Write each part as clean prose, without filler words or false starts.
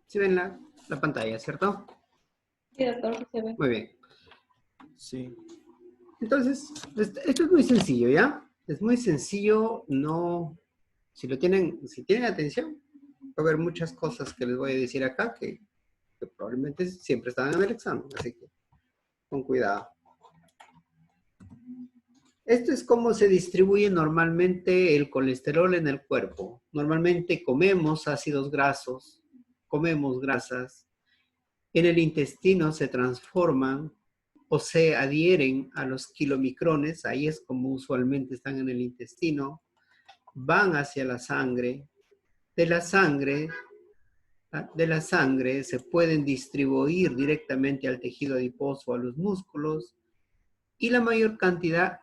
¿Sí ven la pantalla, cierto? Sí, doctor, sí se ve. Muy bien. Sí. Entonces, esto es muy sencillo, ¿ya? Es muy sencillo, no... Si tienen atención, va a haber muchas cosas que les voy a decir acá que probablemente siempre están en el examen, así que con cuidado. Esto es cómo se distribuye normalmente el colesterol en el cuerpo. Normalmente comemos ácidos grasos, comemos grasas, en el intestino se transforman o se adhieren a los kilomicrones, ahí es como usualmente están en el intestino, van hacia la sangre, de la sangre se pueden distribuir directamente al tejido adiposo, a los músculos, y la mayor cantidad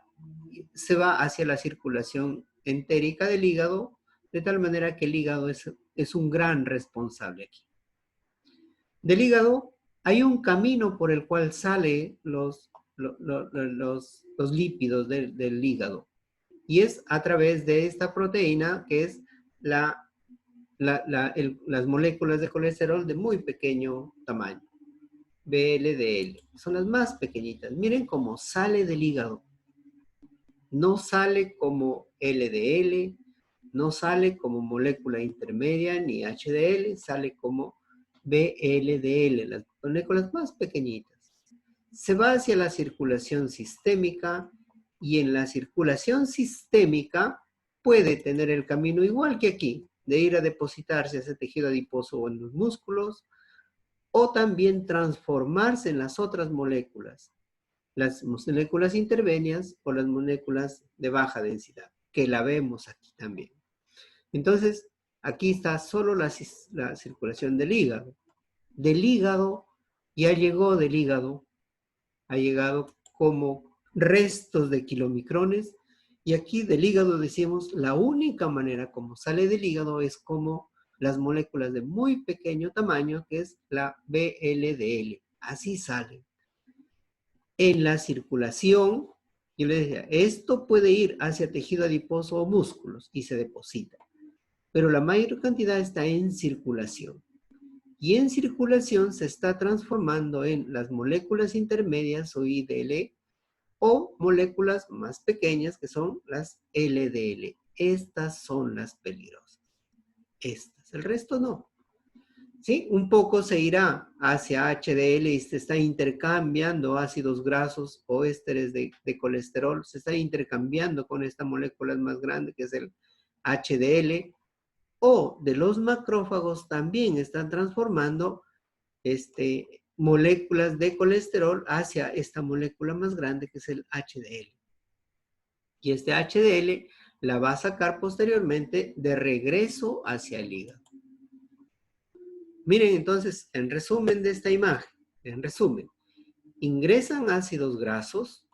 se va hacia la circulación entérica del hígado, de tal manera que el hígado es un gran responsable aquí. Del hígado hay un camino por el cual salen los lípidos del hígado, y es a través de esta proteína que es las moléculas de colesterol de muy pequeño tamaño, VLDL. Son las más pequeñitas. Miren cómo sale del hígado. No sale como LDL, no sale como molécula intermedia ni HDL, sale como VLDL, las moléculas más pequeñitas. Se va hacia la circulación sistémica y en la circulación sistémica puede tener el camino igual que aquí, de ir a depositarse a ese tejido adiposo o en los músculos, o también transformarse en las otras moléculas, las moléculas intervenias o las moléculas de baja densidad, que la vemos aquí también. Entonces, aquí está solo la circulación del hígado. Del hígado, ya llegó del hígado, ha llegado como restos de kilomicrones, y aquí del hígado decimos, la única manera como sale del hígado es como las moléculas de muy pequeño tamaño, que es la VLDL. Así sale. En la circulación, yo les decía, esto puede ir hacia tejido adiposo o músculos y se deposita, pero la mayor cantidad está en circulación. Y en circulación se está transformando en las moléculas intermedias o IDL o moléculas más pequeñas que son las LDL. Estas son las peligrosas. Estas. El resto no. ¿Sí? Un poco se irá hacia HDL y se está intercambiando ácidos grasos o ésteres de colesterol. Se está intercambiando con esta molécula más grande que es el HDL. O de los macrófagos también están transformando moléculas de colesterol hacia esta molécula más grande que es el HDL. Y este HDL la va a sacar posteriormente de regreso hacia el hígado. Miren entonces, en resumen de esta imagen, en resumen, ingresan ácidos grasos,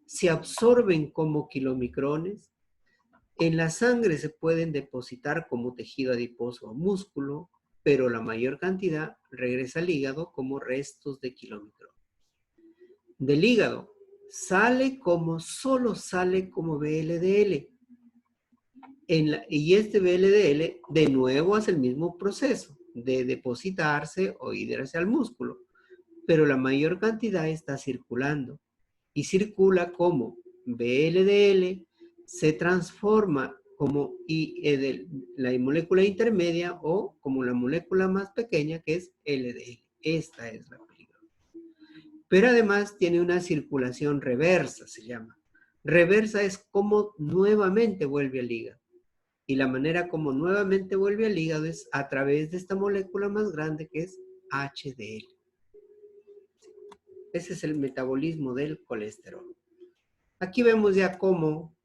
se absorben como kilomicrones, en la sangre se pueden depositar como tejido adiposo o músculo, pero la mayor cantidad regresa al hígado como restos de kilomicrones. Del hígado solo sale como VLDL. Y este VLDL de nuevo hace el mismo proceso de depositarse o ir hacia el músculo, pero la mayor cantidad está circulando y circula como VLDL, se transforma como la molécula intermedia o como la molécula más pequeña que es LDL. Esta es la peligrosa. Pero además tiene una circulación reversa, se llama. Reversa es como nuevamente vuelve al hígado. Y la manera como nuevamente vuelve al hígado es a través de esta molécula más grande que es HDL. Ese es el metabolismo del colesterol. Aquí vemos ya cómo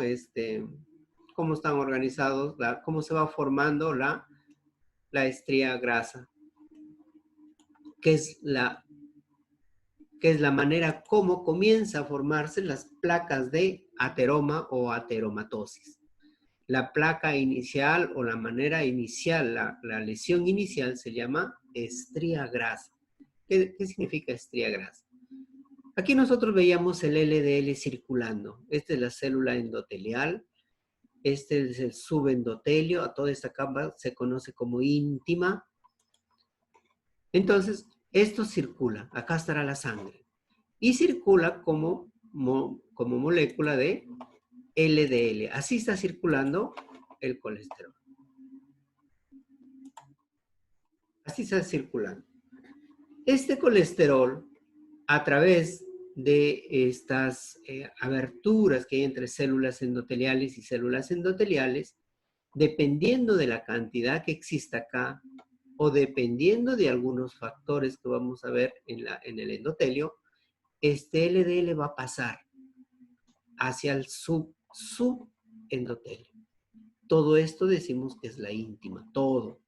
están organizados, cómo se va formando la estría grasa, que es la manera como comienza a formarse las placas de ateroma o ateromatosis. La placa inicial o la manera inicial, la lesión inicial se llama estría grasa. ¿Qué significa estría grasa? Aquí nosotros veíamos el LDL circulando. Esta es la célula endotelial. Este es el subendotelio. A toda esta capa se conoce como íntima. Entonces, esto circula. Acá estará la sangre. Y circula como molécula de LDL. Así está circulando el colesterol. Así está circulando. Este colesterol, a través de estas aberturas que hay entre células endoteliales y células endoteliales, dependiendo de la cantidad que exista acá, o dependiendo de algunos factores que vamos a ver en el endotelio, este LDL va a pasar hacia el subendotelio. Todo esto decimos que es la íntima, todo.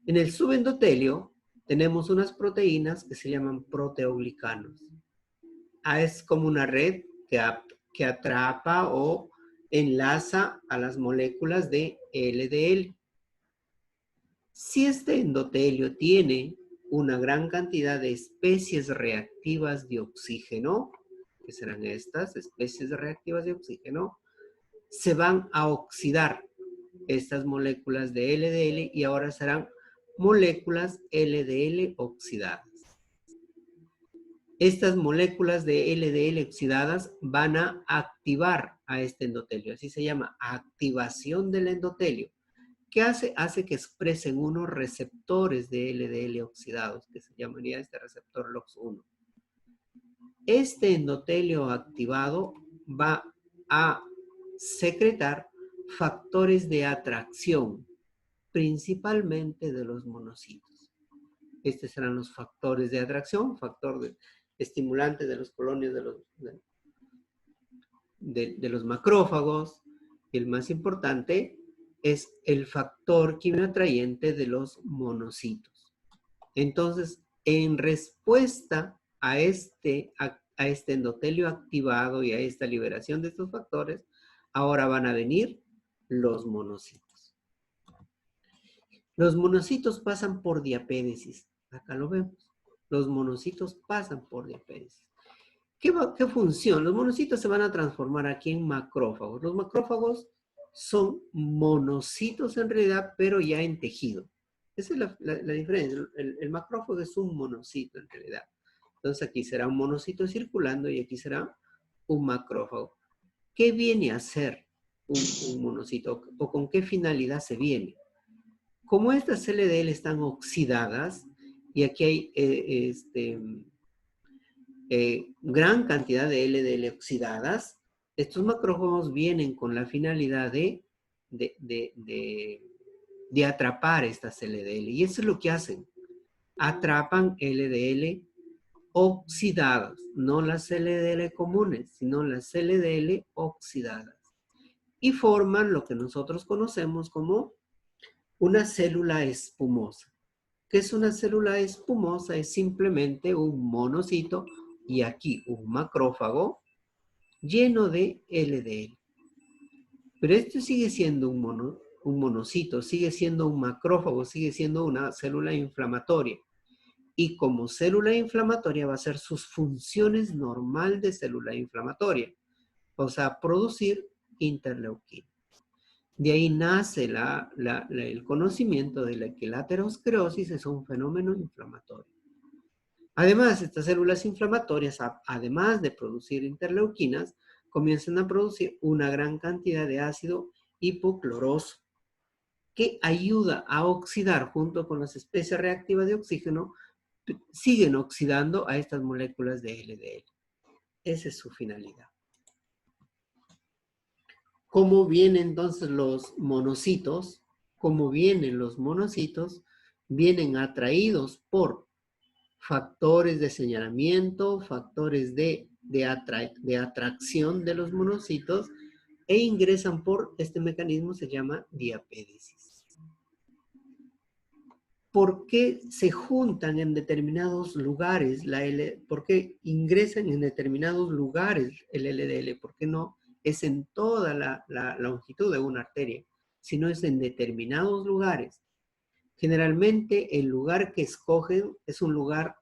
En el subendotelio tenemos unas proteínas que se llaman proteoglicanos. Es como una red que atrapa o enlaza a las moléculas de LDL. Si este endotelio tiene una gran cantidad de especies reactivas de oxígeno, que serán estas especies reactivas de oxígeno, se van a oxidar estas moléculas de LDL y ahora serán moléculas LDL oxidadas. Estas moléculas de LDL oxidadas van a activar a este endotelio. Así se llama activación del endotelio. ¿Qué hace? Hace que expresen unos receptores de LDL oxidados, que se llamaría este receptor LOX1. Este endotelio activado va a secretar factores de atracción, principalmente de los monocitos. Estos serán los factores de atracción, factor estimulante de los colonios de los macrófagos. Y el más importante es el factor quimioatrayente de los monocitos. Entonces, en respuesta a este endotelio activado y a esta liberación de estos factores, ahora van a venir los monocitos. Los monocitos pasan por diapédesis. Acá lo vemos. Los monocitos pasan por diapédesis. ¿Qué función? Los monocitos se van a transformar aquí en macrófagos. Los macrófagos son monocitos en realidad, pero ya en tejido. Esa es la diferencia. El macrófago es un monocito en realidad. Entonces aquí será un monocito circulando y aquí será un macrófago. ¿Qué viene a hacer un monocito? ¿O con qué finalidad se viene? Como estas LDL están oxidadas, y aquí hay gran cantidad de LDL oxidadas, estos macrófagos vienen con la finalidad de atrapar estas LDL. Y eso es lo que hacen. Atrapan LDL oxidadas, no las LDL comunes, sino las LDL oxidadas. Y forman lo que nosotros conocemos como una célula espumosa. ¿Qué es una célula espumosa? Es simplemente un monocito y aquí un macrófago lleno de LDL. Pero esto sigue siendo un monocito, sigue siendo un macrófago, sigue siendo una célula inflamatoria. Y como célula inflamatoria va a ser sus funciones normal de célula inflamatoria. O sea, producir interleuquina. De ahí nace el conocimiento de que la aterosclerosis es un fenómeno inflamatorio. Además, estas células inflamatorias, además de producir interleuquinas, comienzan a producir una gran cantidad de ácido hipocloroso que ayuda a oxidar junto con las especies reactivas de oxígeno, siguen oxidando a estas moléculas de LDL. Esa es su finalidad. ¿Cómo vienen entonces los monocitos? ¿Cómo vienen los monocitos? Vienen atraídos por factores de señalamiento, factores de atracción de los monocitos e ingresan por este mecanismo, se llama diapédesis. ¿Por qué se juntan en determinados lugares por qué ingresan en determinados lugares el LDL? ¿Por qué no es en toda la longitud de una arteria, sino es en determinados lugares? Generalmente el lugar que escogen es un lugar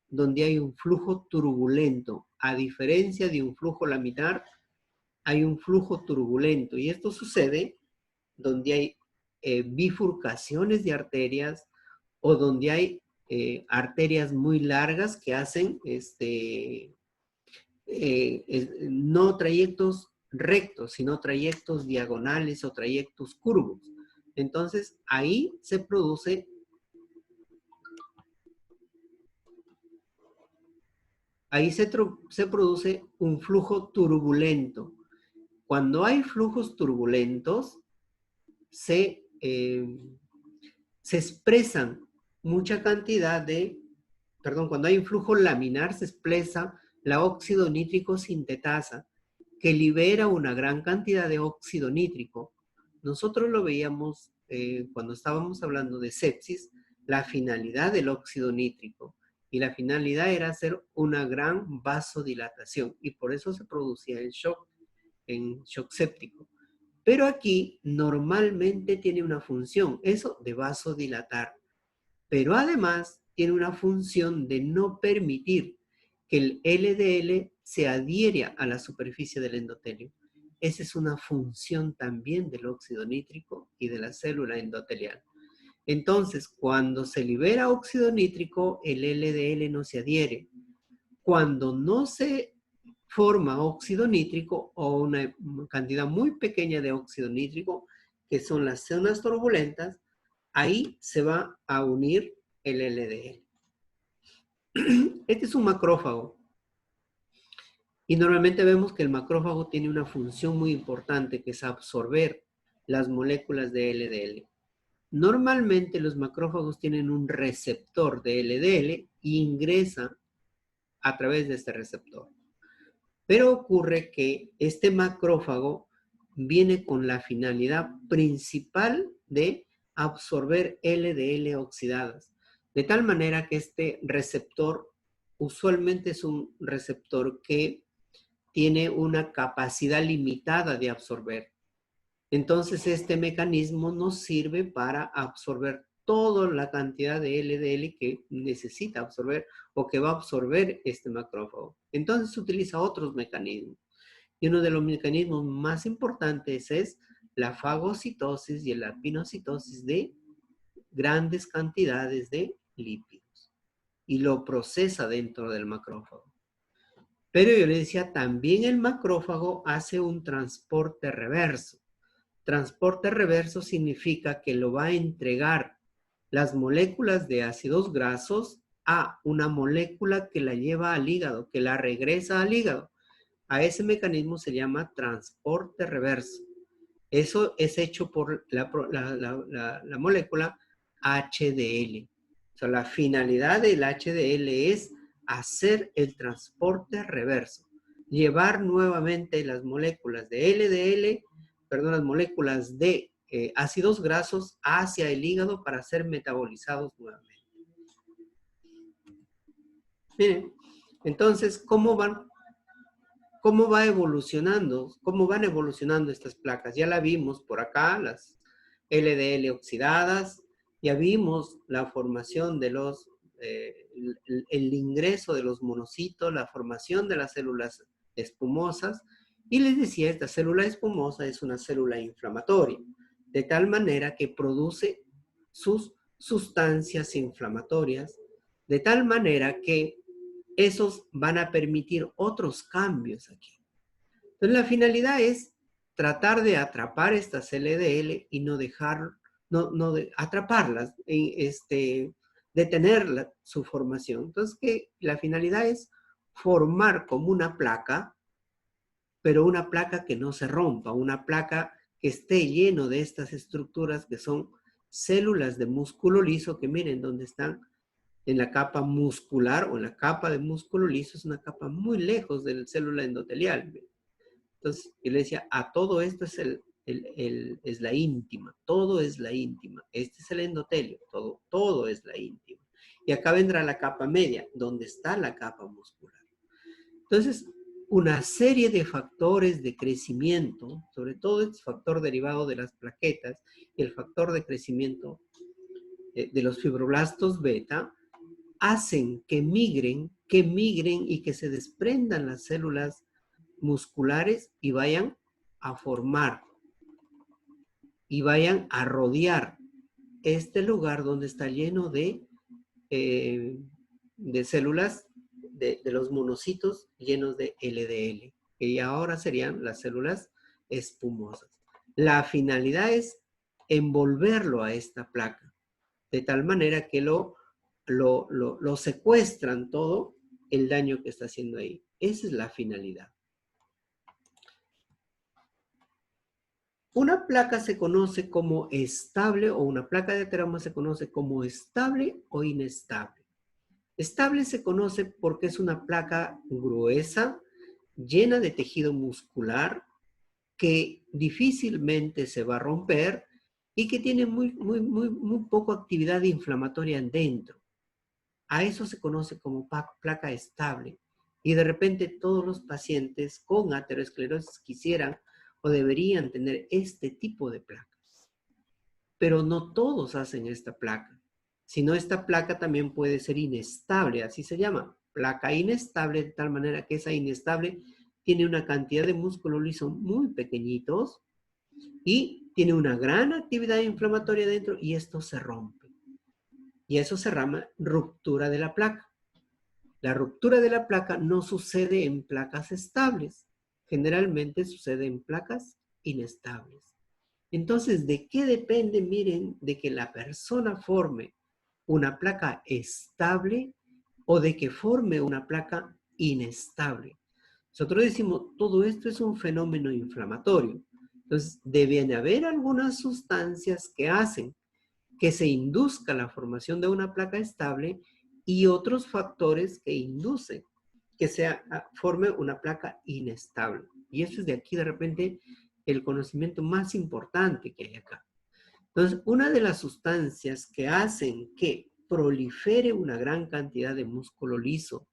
donde hay un flujo turbulento, a diferencia de un flujo laminar hay un flujo turbulento. Y esto sucede donde hay bifurcaciones de arterias o donde hay arterias muy largas que hacen no trayectos rectos, sino trayectos diagonales o trayectos curvos. Entonces, ahí se produce un flujo turbulento. Cuando hay flujos turbulentos, se expresan mucha cantidad de, cuando hay un flujo laminar se expresa la óxido nítrico sintetasa, que libera una gran cantidad de óxido nítrico. Nosotros lo veíamos cuando estábamos hablando de sepsis, la finalidad del óxido nítrico, y la finalidad era hacer una gran vasodilatación, y por eso se producía el shock, en shock séptico. Pero aquí normalmente tiene una función, eso de vasodilatar, pero además tiene una función de no permitir que el LDL se adhiera a la superficie del endotelio. Esa es una función también del óxido nítrico y de la célula endotelial. Entonces, cuando se libera óxido nítrico, el LDL no se adhiere. Cuando no se forma óxido nítrico o una cantidad muy pequeña de óxido nítrico, que son las zonas turbulentas, ahí se va a unir el LDL. Este es un macrófago. Y normalmente vemos que el macrófago tiene una función muy importante, que es absorber las moléculas de LDL. Normalmente los macrófagos tienen un receptor de LDL y ingresa a través de este receptor. Pero ocurre que este macrófago viene con la finalidad principal de absorber LDL oxidadas. De tal manera que este receptor usualmente es un receptor que tiene una capacidad limitada de absorber. Entonces, este mecanismo nos sirve para absorber toda la cantidad de LDL que necesita absorber o que va a absorber este macrófago. Entonces, se utiliza otros mecanismos. Y uno de los mecanismos más importantes es la fagocitosis y la pinocitosis de grandes cantidades de lípidos. Y lo procesa dentro del macrófago. Pero yo le decía, también el macrófago hace un transporte reverso. Transporte reverso significa que lo va a entregar las moléculas de ácidos grasos a una molécula que la lleva al hígado, que la regresa al hígado. A ese mecanismo se llama transporte reverso. Eso es hecho por la molécula HDL. O sea, la finalidad del HDL es hacer el transporte reverso. Llevar nuevamente las moléculas de LDL, las moléculas de ácidos grasos hacia el hígado para ser metabolizados nuevamente. Miren, entonces, ¿cómo van evolucionando estas placas? Ya la vimos por acá, las LDL oxidadas, ya vimos la formación de el ingreso de los monocitos, la formación de las células espumosas, y les decía, esta célula espumosa es una célula inflamatoria, de tal manera que produce sus sustancias inflamatorias, de tal manera que esos van a permitir otros cambios aquí. Entonces, la finalidad es tratar de atrapar estas LDL y no atraparlas, detener su formación. Entonces, que la finalidad es formar como una placa, pero una placa que no se rompa, una placa que esté lleno de estas estructuras que son células de músculo liso, que miren dónde están, en la capa muscular o en la capa de músculo liso, es una capa muy lejos de la célula endotelial. Entonces, yo le decía, a todo esto es la íntima, todo es la íntima. Este es el endotelio, todo es la íntima. Y acá vendrá la capa media, donde está la capa muscular. Entonces, una serie de factores de crecimiento, sobre todo el factor derivado de las plaquetas y el factor de crecimiento de los fibroblastos beta, hacen que migren y que se desprendan las células musculares y vayan a formar y vayan a rodear este lugar donde está lleno de células, de los monocitos llenos de LDL, que ahora serían las células espumosas. La finalidad es envolverlo a esta placa, de tal manera que lo secuestran todo el daño que está haciendo ahí. Esa es la finalidad. Una placa se conoce como estable, o una placa de ateroma se conoce como estable o inestable. Estable se conoce porque es una placa gruesa, llena de tejido muscular, que difícilmente se va a romper y que tiene muy poca actividad inflamatoria dentro. A eso se conoce como placa estable. Y de repente todos los pacientes con aterosclerosis quisieran o deberían tener este tipo de placas. Pero no todos hacen esta placa, sino esta placa también puede ser inestable, así se llama, placa inestable, de tal manera que esa inestable tiene una cantidad de músculo liso muy pequeñitos y tiene una gran actividad inflamatoria dentro y esto se rompe. Y eso se llama ruptura de la placa. La ruptura de la placa no sucede en placas estables, generalmente sucede en placas inestables. Entonces, ¿de qué depende? Miren, de que la persona forme una placa estable o de que forme una placa inestable. Nosotros decimos, todo esto es un fenómeno inflamatorio. Entonces, deben haber algunas sustancias que hacen que se induzca la formación de una placa estable y otros factores que inducen que forme una placa inestable. Y eso es de aquí de repente el conocimiento más importante que hay acá. Entonces, una de las sustancias que hacen que prolifere una gran cantidad de músculo liso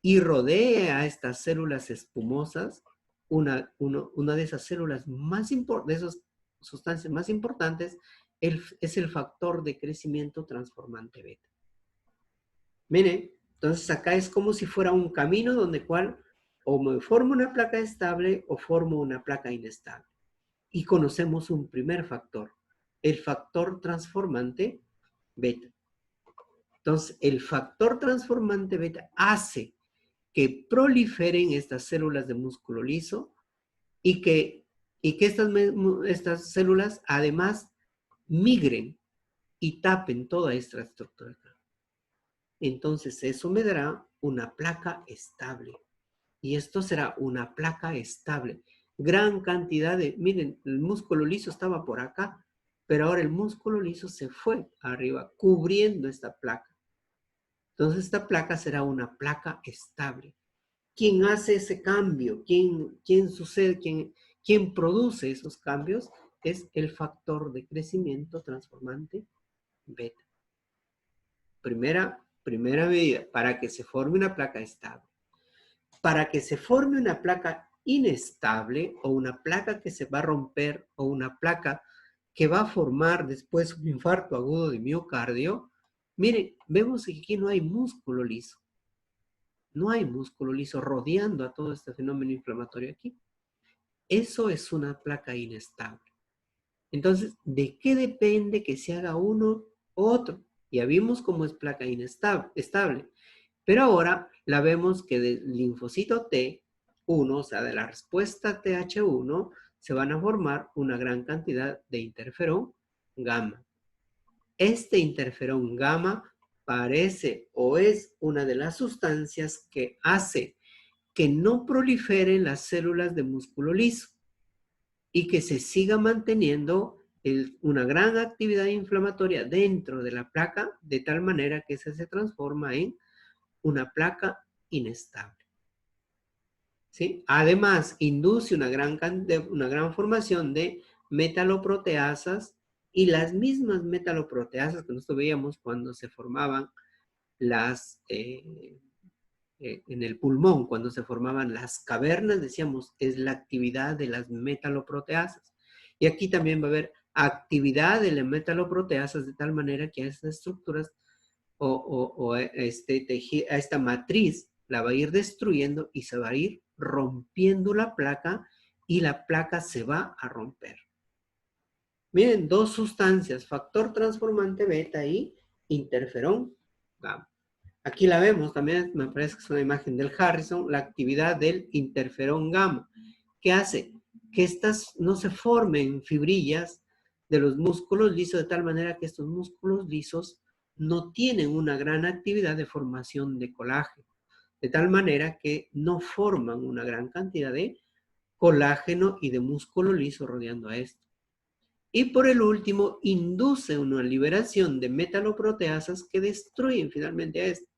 y rodee a estas células espumosas, una de esas células más importantes, de esas sustancias más importantes, es el factor de crecimiento transformante beta. Miren, entonces acá es como si fuera un camino donde o me formo una placa estable o formo una placa inestable. Y conocemos un primer factor, el factor transformante beta. Entonces, el factor transformante beta hace que proliferen estas células de músculo liso y que estas células además migren y tapen toda esta estructura. Entonces, eso me dará una placa estable. Y esto será una placa estable. Gran cantidad miren, el músculo liso estaba por acá, pero ahora el músculo liso se fue arriba, cubriendo esta placa. Entonces, esta placa será una placa estable. ¿Quién hace ese cambio? ¿Quién produce esos cambios? Es el factor de crecimiento transformante beta. Primera medida, para que se forme una placa estable. Para que se forme una placa inestable o una placa que se va a romper o una placa que va a formar después un infarto agudo de miocardio, miren, vemos que aquí no hay músculo liso. No hay músculo liso rodeando a todo este fenómeno inflamatorio aquí. Eso es una placa inestable. Entonces, ¿de qué depende que se haga uno u otro? Ya vimos cómo es placa inestable. Pero ahora la vemos que del linfocito T1, o sea, de la respuesta TH1, se van a formar una gran cantidad de interferón gamma. Este interferón gamma parece o es una de las sustancias que hace que no proliferen las células de músculo liso y que se siga manteniendo una gran actividad inflamatoria dentro de la placa, de tal manera que se transforma en una placa inestable. ¿Sí? Además, induce una gran formación de metaloproteasas y las mismas metaloproteasas que nosotros veíamos cuando se formaban en el pulmón, cuando se formaban las cavernas, decíamos, es la actividad de las metaloproteasas. Y aquí también va a haber actividad de las metaloproteasas de tal manera que a estas estructuras a esta matriz la va a ir destruyendo y se va a ir rompiendo la placa y la placa se va a romper. Miren, dos sustancias, factor transformante beta y interferón gamma. Aquí la vemos, también me parece que es una imagen del Harrison, la actividad del interferón gamma, que hace que estas no se formen fibrillas de los músculos lisos, de tal manera que estos músculos lisos no tienen una gran actividad de formación de colágeno, de tal manera que no forman una gran cantidad de colágeno y de músculo liso rodeando a esto. Y por el último, induce una liberación de metaloproteasas que destruyen finalmente a esto.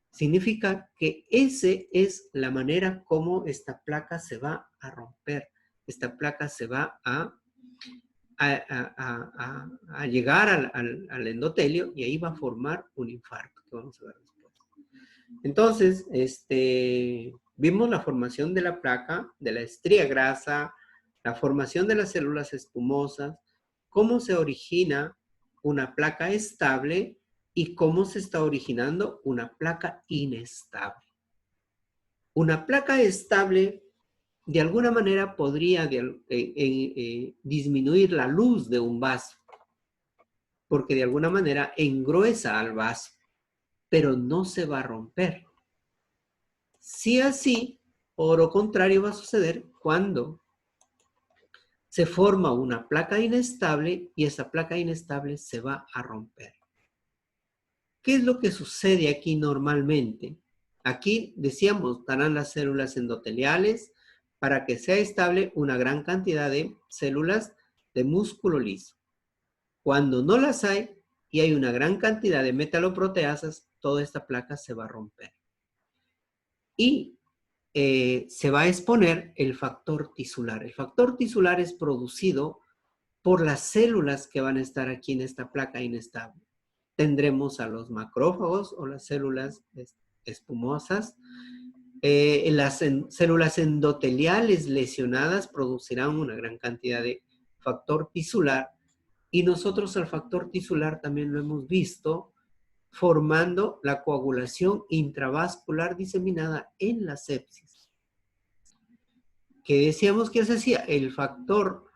Significa que esa es la manera como esta placa se va a romper. Esta placa se va a llegar al endotelio y ahí va a formar un infarto, que vamos a ver después. Entonces, vimos la formación de la placa, de la estría grasa, la formación de las células espumosas, cómo se origina una placa estable y cómo se está originando una placa inestable. Una placa estable, de alguna manera, podría disminuir la luz de un vaso, porque de alguna manera engruesa al vaso, pero no se va a romper. Si así, por lo contrario va a suceder cuando se forma una placa inestable y esa placa inestable se va a romper. ¿Qué es lo que sucede aquí normalmente? Aquí decíamos, estarán las células endoteliales para que sea estable una gran cantidad de células de músculo liso. Cuando no las hay y hay una gran cantidad de metaloproteasas, toda esta placa se va a romper. Y se va a exponer el factor tisular. El factor tisular es producido por las células que van a estar aquí en esta placa inestable. Tendremos a los macrófagos o las células espumosas. Las células endoteliales lesionadas producirán una gran cantidad de factor tisular y nosotros al factor tisular también lo hemos visto formando la coagulación intravascular diseminada en la sepsis. Que decíamos que se hacía el factor,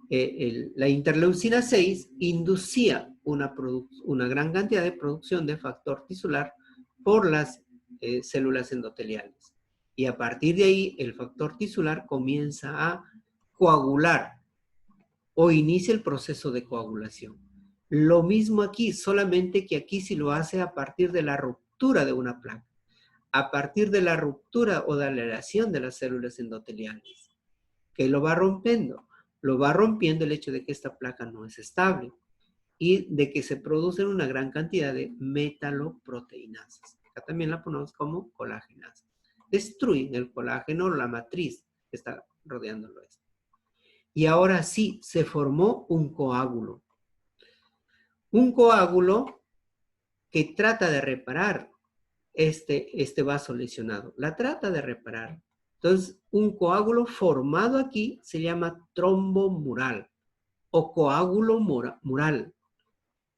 la interleucina 6 inducía una gran cantidad de producción de factor tisular por las células endoteliales. Y a partir de ahí, el factor tisular comienza a coagular o inicia el proceso de coagulación. Lo mismo aquí, solamente que aquí sí lo hace a partir de la ruptura de una placa, a partir de la ruptura o de la aleación de las células endoteliales. ¿Qué lo va rompiendo? Lo va rompiendo el hecho de que esta placa no es estable y de que se producen una gran cantidad de metaloproteinasas. Acá también la ponemos como colagenasa. Destruyen el colágeno, la matriz que está rodeándolo esto. Y ahora sí, se formó un coágulo. Un coágulo que trata de reparar este vaso lesionado. La trata de reparar. Entonces, un coágulo formado aquí se llama trombo mural o coágulo mural.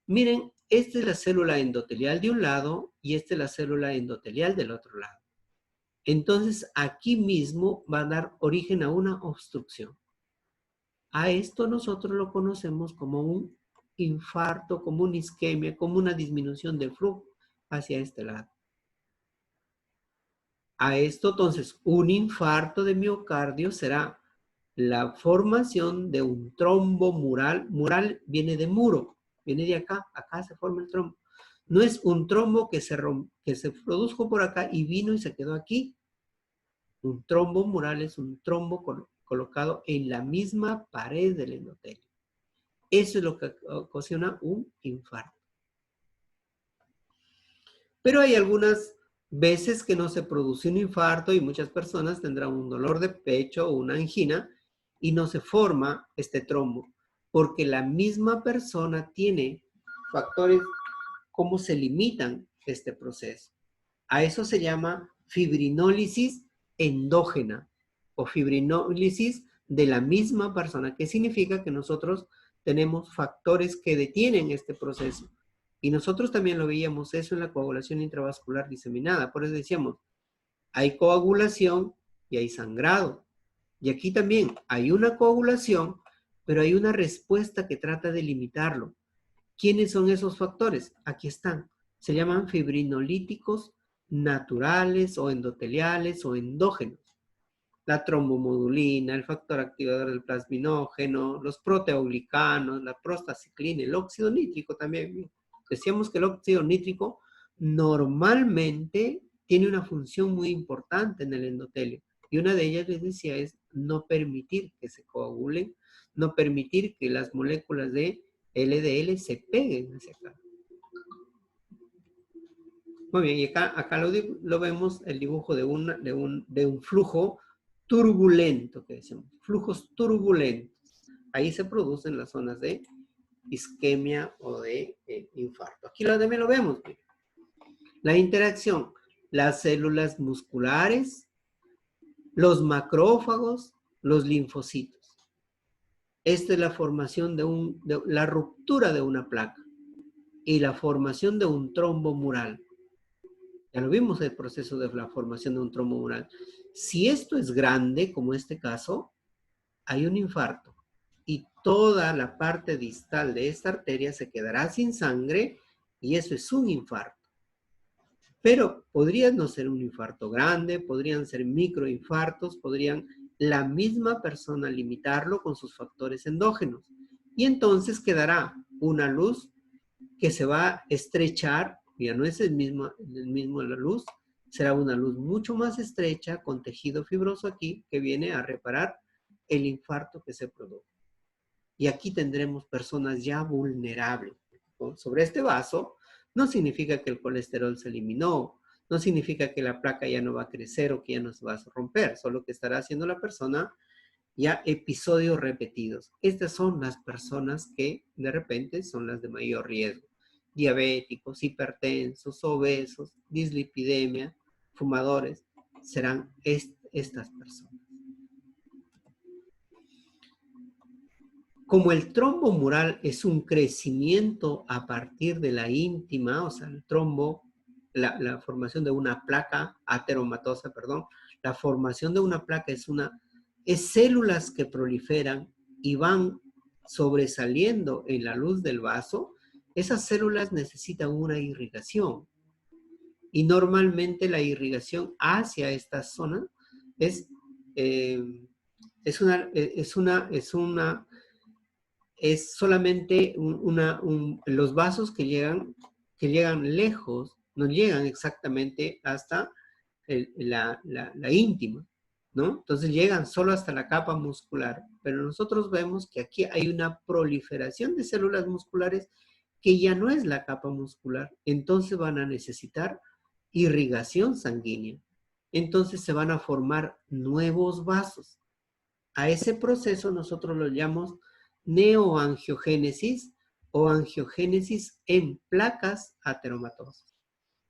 Miren, esta es la célula endotelial de un lado y esta es la célula endotelial del otro lado. Entonces, aquí mismo va a dar origen a una obstrucción. A esto nosotros lo conocemos como un infarto, como una isquemia, como una disminución del flujo hacia este lado. A esto, entonces, un infarto de miocardio será la formación de un trombo mural. Mural viene de muro, viene de acá, acá se forma el trombo. No es un trombo que se produjo por acá y vino y se quedó aquí. Un trombo mural es un trombo colocado en la misma pared del endotelio. Eso es lo que ocasiona un infarto. Pero hay algunas veces que no se produce un infarto y muchas personas tendrán un dolor de pecho o una angina y no se forma este trombo, porque la misma persona tiene factores como se limitan este proceso. A eso se llama fibrinólisis endógena o fibrinólisis de la misma persona, que significa que nosotros tenemos factores que detienen este proceso. Y nosotros también lo veíamos eso en la coagulación intravascular diseminada. Por eso decíamos, hay coagulación y hay sangrado. Y aquí también hay una coagulación, pero hay una respuesta que trata de limitarlo. ¿Quiénes son esos factores? Aquí están. Se llaman fibrinolíticos naturales o endoteliales o endógenos. La trombomodulina, el factor activador del plasminógeno, los proteoglicanos, la prostaciclina, el óxido nítrico también. Decíamos que el óxido nítrico normalmente tiene una función muy importante en el endotelio. Y una de ellas, les decía, es no permitir que se coagulen, no permitir que las moléculas de LDL se peguen hacia acá. Muy bien, y acá lo vemos el dibujo de un flujo turbulento, que decimos, flujos turbulentos. Ahí se producen las zonas de isquemia o de infarto. Aquí también lo vemos. Miren. La interacción, las células musculares, los macrófagos, los linfocitos. Esta es la formación de la ruptura de una placa y la formación de un trombo mural. Ya lo vimos el proceso de la formación de un trombo mural. Si esto es grande, como este caso, hay un infarto y toda la parte distal de esta arteria se quedará sin sangre y eso es un infarto. Pero podría no ser un infarto grande, podrían ser microinfartos, podrían la misma persona limitarlo con sus factores endógenos. Y entonces quedará una luz que se va a estrechar, ya no es el mismo la luz, será una luz mucho más estrecha con tejido fibroso aquí que viene a reparar el infarto que se produjo. Y aquí tendremos personas ya vulnerables. Sobre este vaso no significa que el colesterol se eliminó, no significa que la placa ya no va a crecer o que ya no se va a romper, solo que estará haciendo la persona ya episodios repetidos. Estas son las personas que de repente son las de mayor riesgo. Diabéticos, hipertensos, obesos, dislipidemia, fumadores, serán estas personas. Como el trombo mural es un crecimiento a partir de la íntima, o sea, el trombo, la formación de una placa ateromatosa, perdón, la formación de una placa es células que proliferan y van sobresaliendo en la luz del vaso. Esas células necesitan una irrigación y normalmente la irrigación hacia esta zona es solamente los vasos que llegan lejos, no llegan exactamente hasta la íntima, ¿no? Entonces llegan solo hasta la capa muscular, pero nosotros vemos que aquí hay una proliferación de células musculares que ya no es la capa muscular, entonces van a necesitar irrigación sanguínea. Entonces se van a formar nuevos vasos. A ese proceso nosotros lo llamamos neoangiogénesis o angiogénesis en placas ateromatosas.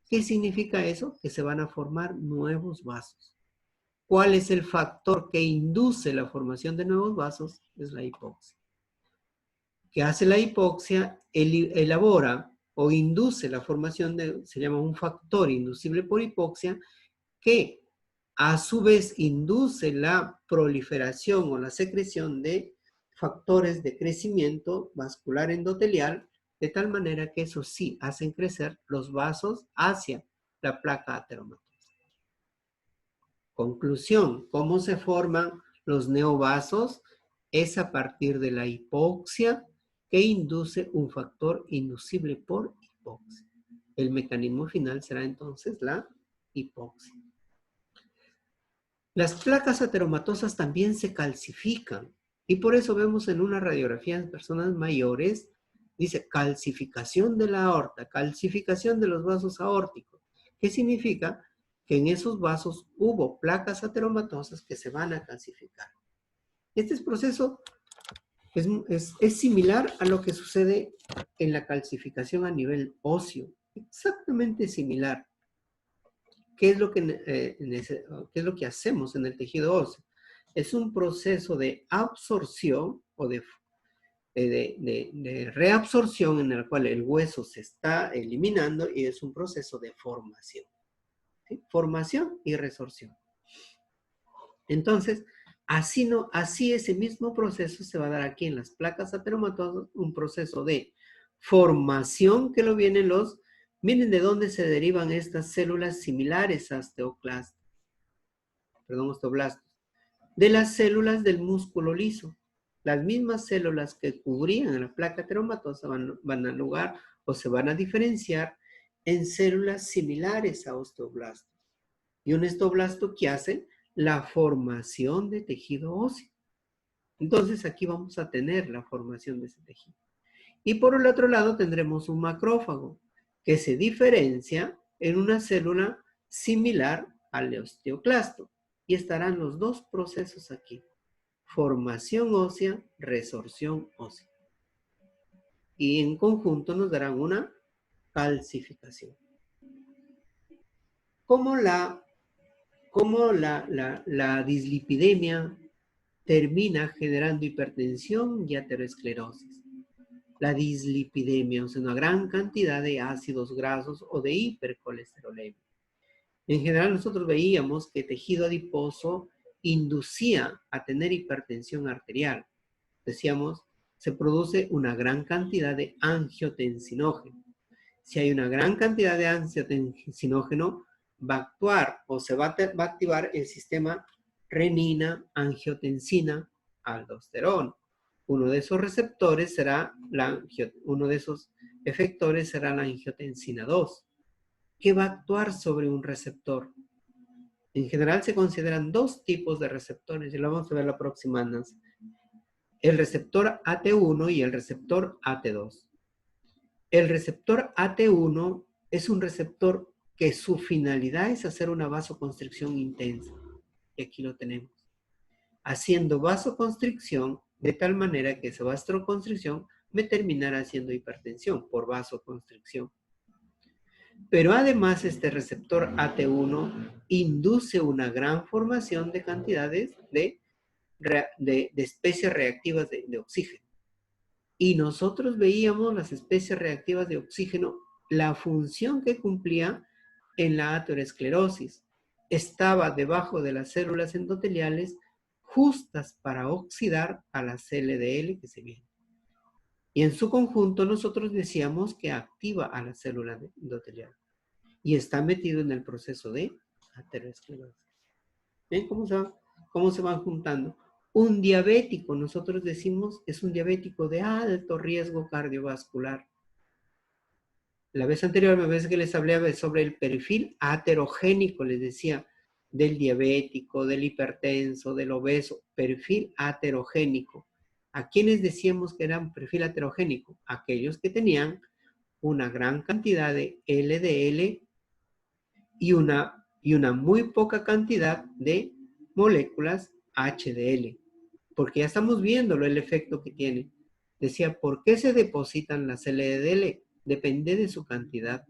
¿Qué significa eso? Que se van a formar nuevos vasos. ¿Cuál es el factor que induce la formación de nuevos vasos? Es la hipoxia. ¿Qué hace la hipoxia? Elabora o induce la formación se llama un factor inducible por hipoxia, que a su vez induce la proliferación o la secreción de factores de crecimiento vascular endotelial, de tal manera que eso sí hacen crecer los vasos hacia la placa ateromatosa. Conclusión, ¿cómo se forman los neovasos? Es a partir de la hipoxia que induce un factor inducible por hipoxia. El mecanismo final será entonces la hipoxia. Las placas ateromatosas también se calcifican y por eso vemos en una radiografía en personas mayores, dice calcificación de la aorta, calcificación de los vasos aórticos. ¿Qué significa? Que en esos vasos hubo placas ateromatosas que se van a calcificar. Este proceso es similar a lo que sucede en la calcificación a nivel óseo, exactamente similar. ¿Qué es lo que hacemos en el tejido óseo? Es un proceso de absorción o de reabsorción en el cual el hueso se está eliminando y es un proceso de formación. ¿sí? Formación y resorción. Entonces, así ese mismo proceso se va a dar aquí en las placas ateromatosas, un proceso de formación que lo vienen miren de dónde se derivan estas células similares a osteoblastos, de las células del músculo liso. Las mismas células que cubrían la placa ateromatosa van a lugar o se van a diferenciar en células similares a osteoblastos. Y un osteoblasto, ¿qué hace? La formación de tejido óseo. Entonces aquí vamos a tener la formación de ese tejido. Y por el otro lado tendremos un macrófago que se diferencia en una célula similar al osteoclasto. Y estarán los dos procesos aquí. Formación ósea, resorción ósea. Y en conjunto nos darán una calcificación. ¿Cómo la dislipidemia termina generando hipertensión y aterosclerosis? La dislipidemia, o sea, una gran cantidad de ácidos grasos o de hipercolesterolemia. En general, nosotros veíamos que tejido adiposo inducía a tener hipertensión arterial. Decíamos, se produce una gran cantidad de angiotensinógeno. Si hay una gran cantidad de angiotensinógeno, va a actuar o se va a activar el sistema renina, angiotensina, aldosterona. Uno de esos receptores será uno de esos efectores será la angiotensina 2, que va a actuar sobre un receptor. En general se consideran dos tipos de receptores y lo vamos a ver la próxima, Nancy. El receptor AT1 y el receptor AT2. El receptor AT1 es un receptor que su finalidad es hacer una vasoconstricción intensa. Y aquí lo tenemos. Haciendo vasoconstricción de tal manera que esa vasoconstricción me terminará haciendo hipertensión por vasoconstricción. Pero además este receptor AT1 induce una gran formación de cantidades de especies reactivas de oxígeno. Y nosotros veíamos las especies reactivas de oxígeno, la función que cumplía en la aterosclerosis. Estaba debajo de las células endoteliales justas para oxidar a las LDL que se vienen. Y en su conjunto nosotros decíamos que activa a la célula endotelial. Y está metido en el proceso de aterosclerosis. ¿Ven cómo se van juntando? Un diabético, nosotros decimos, es un diabético de alto riesgo cardiovascular. La vez anterior, me parece que les hablaba sobre el perfil aterogénico, les decía, del diabético, del hipertenso, del obeso, perfil aterogénico. ¿A quiénes decíamos que eran perfil aterogénico? Aquellos que tenían una gran cantidad de LDL y una muy poca cantidad de moléculas HDL. Porque ya estamos viéndolo, el efecto que tiene. Decía, ¿por qué se depositan las LDL? Depende de su cantidad.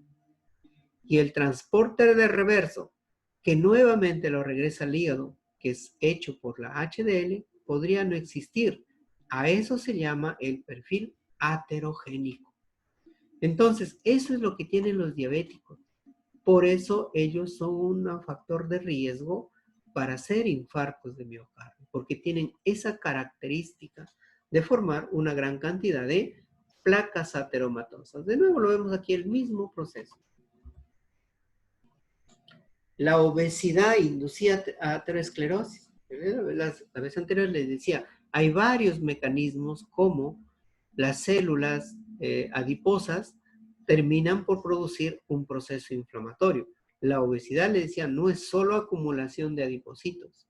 Y el transporte de reverso, que nuevamente lo regresa al hígado, que es hecho por la HDL, podría no existir. A eso se llama el perfil aterogénico. Entonces, eso es lo que tienen los diabéticos. Por eso ellos son un factor de riesgo para hacer infartos de miocardio, porque tienen esa característica de formar una gran cantidad de placas ateromatosas. De nuevo lo vemos aquí, el mismo proceso. La obesidad inducía aterosclerosis. La vez anterior les decía, hay varios mecanismos como las células adiposas terminan por producir un proceso inflamatorio. La obesidad, les decía, no es solo acumulación de adipocitos,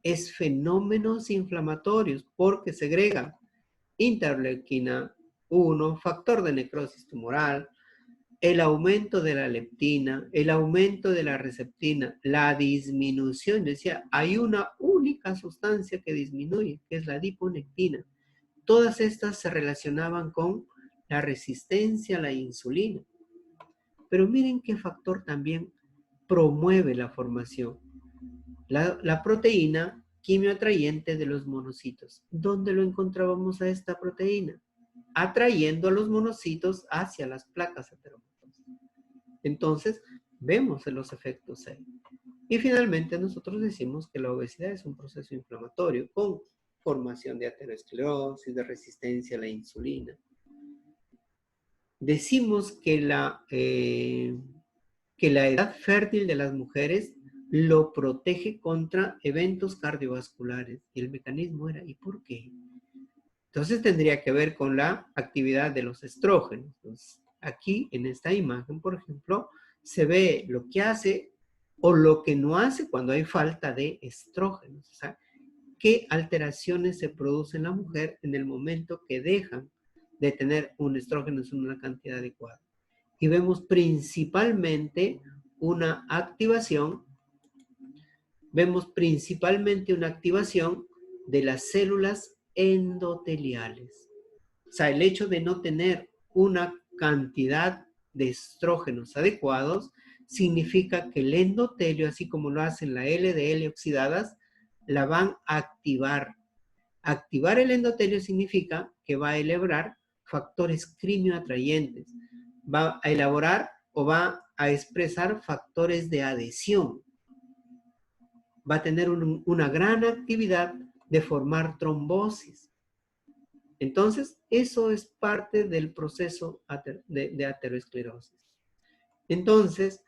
es fenómenos inflamatorios porque segrega interleuquina 1, factor de necrosis tumoral, el aumento de la leptina, el aumento de la receptina, la disminución. Decía, hay una única sustancia que disminuye, que es la adiponectina. Todas estas se relacionaban con la resistencia a la insulina. Pero miren qué factor también promueve la formación. La proteína quimioatrayente de los monocitos. ¿Dónde lo encontrábamos a esta proteína? Atrayendo a los monocitos hacia las placas ateromatosas. Entonces, vemos los efectos ahí. Y finalmente nosotros decimos que la obesidad es un proceso inflamatorio con formación de aterosclerosis, de resistencia a la insulina. Decimos que la edad fértil de las mujeres lo protege contra eventos cardiovasculares. Y el mecanismo era, ¿y por qué? Entonces tendría que ver con la actividad de los estrógenos. Entonces, aquí en esta imagen, por ejemplo, se ve lo que hace o lo que no hace cuando hay falta de estrógenos. O sea, qué alteraciones se producen en la mujer en el momento que dejan de tener un estrógeno en una cantidad adecuada. Y vemos principalmente una activación, de las células endoteliales. O sea, el hecho de no tener una cantidad de estrógenos adecuados significa que el endotelio, así como lo hacen la LDL oxidadas, la van a activar. Activar el endotelio significa que va a elaborar factores quimioatrayentes, va a elaborar o va a expresar factores de adhesión, va a tener una gran actividad de formar trombosis. Entonces, eso es parte del proceso de aterosclerosis. Entonces,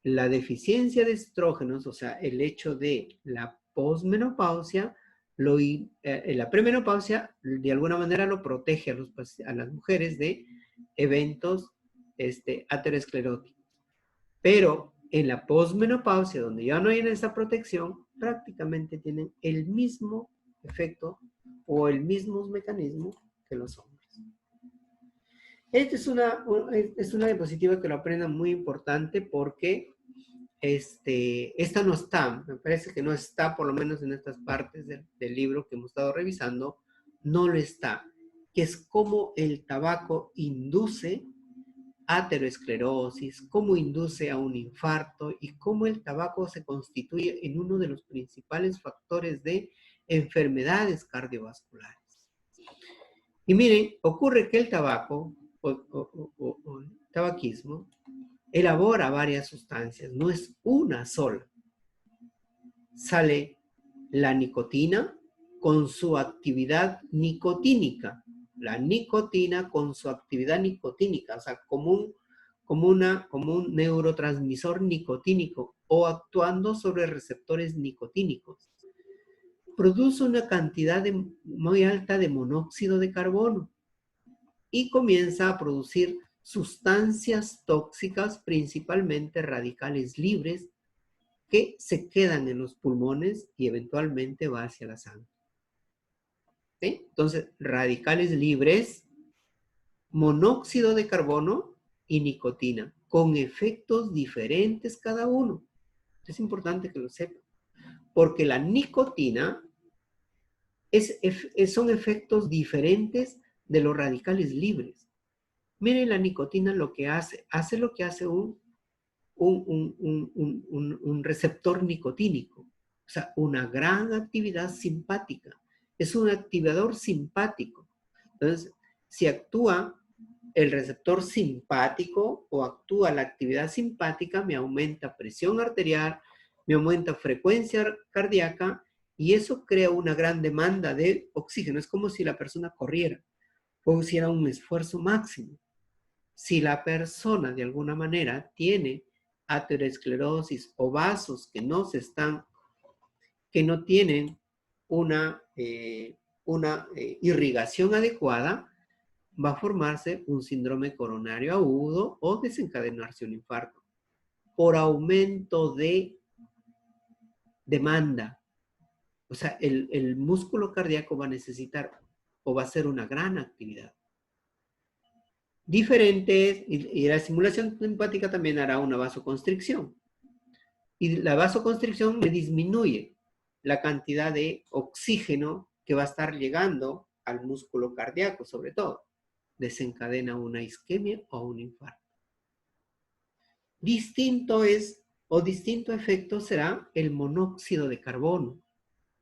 la deficiencia de estrógenos, o sea, el hecho de la posmenopausia, la premenopausia, de alguna manera lo protege a las mujeres de eventos ateroscleróticos. Pero en la posmenopausia, donde ya no hay esa protección, prácticamente tienen el mismo efecto o el mismo mecanismo que los hombres. Esta es una diapositiva que lo aprendan muy importante porque esta no está, me parece que no está, por lo menos en estas partes del libro que hemos estado revisando, no lo está, que es cómo el tabaco induce aterosclerosis, cómo induce a un infarto y cómo el tabaco se constituye en uno de los principales factores de enfermedades cardiovasculares. Y miren, ocurre que el tabaco o el tabaquismo elabora varias sustancias, no es una sola. Sale la nicotina con su actividad nicotínica, la nicotina con su actividad nicotínica, o sea, como un neurotransmisor nicotínico o actuando sobre receptores nicotínicos. Produce una cantidad muy alta de monóxido de carbono y comienza a producir sustancias tóxicas, principalmente radicales libres, que se quedan en los pulmones y eventualmente va hacia la sangre. ¿Sí? Entonces, radicales libres, monóxido de carbono y nicotina, con efectos diferentes cada uno. Es importante que lo sepan, porque la nicotina son efectos diferentes de los radicales libres. Miren la nicotina lo que hace lo que hace un receptor nicotínico, o sea, una gran actividad simpática. Es un activador simpático. Entonces, si actúa el receptor simpático o actúa la actividad simpática, me aumenta presión arterial, me aumenta frecuencia cardíaca y eso crea una gran demanda de oxígeno. Es como si la persona corriera o hiciera un esfuerzo máximo. Si la persona de alguna manera tiene aterosclerosis o vasos que no tienen una irrigación adecuada, va a formarse un síndrome coronario agudo o desencadenarse un infarto por aumento de demanda. O sea, el músculo cardíaco va a necesitar o va a hacer una gran actividad. Diferentes, y la estimulación simpática también hará una vasoconstricción. Y la vasoconstricción me disminuye la cantidad de oxígeno que va a estar llegando al músculo cardíaco, sobre todo. Desencadena una isquemia o un infarto. Distinto efecto será el monóxido de carbono,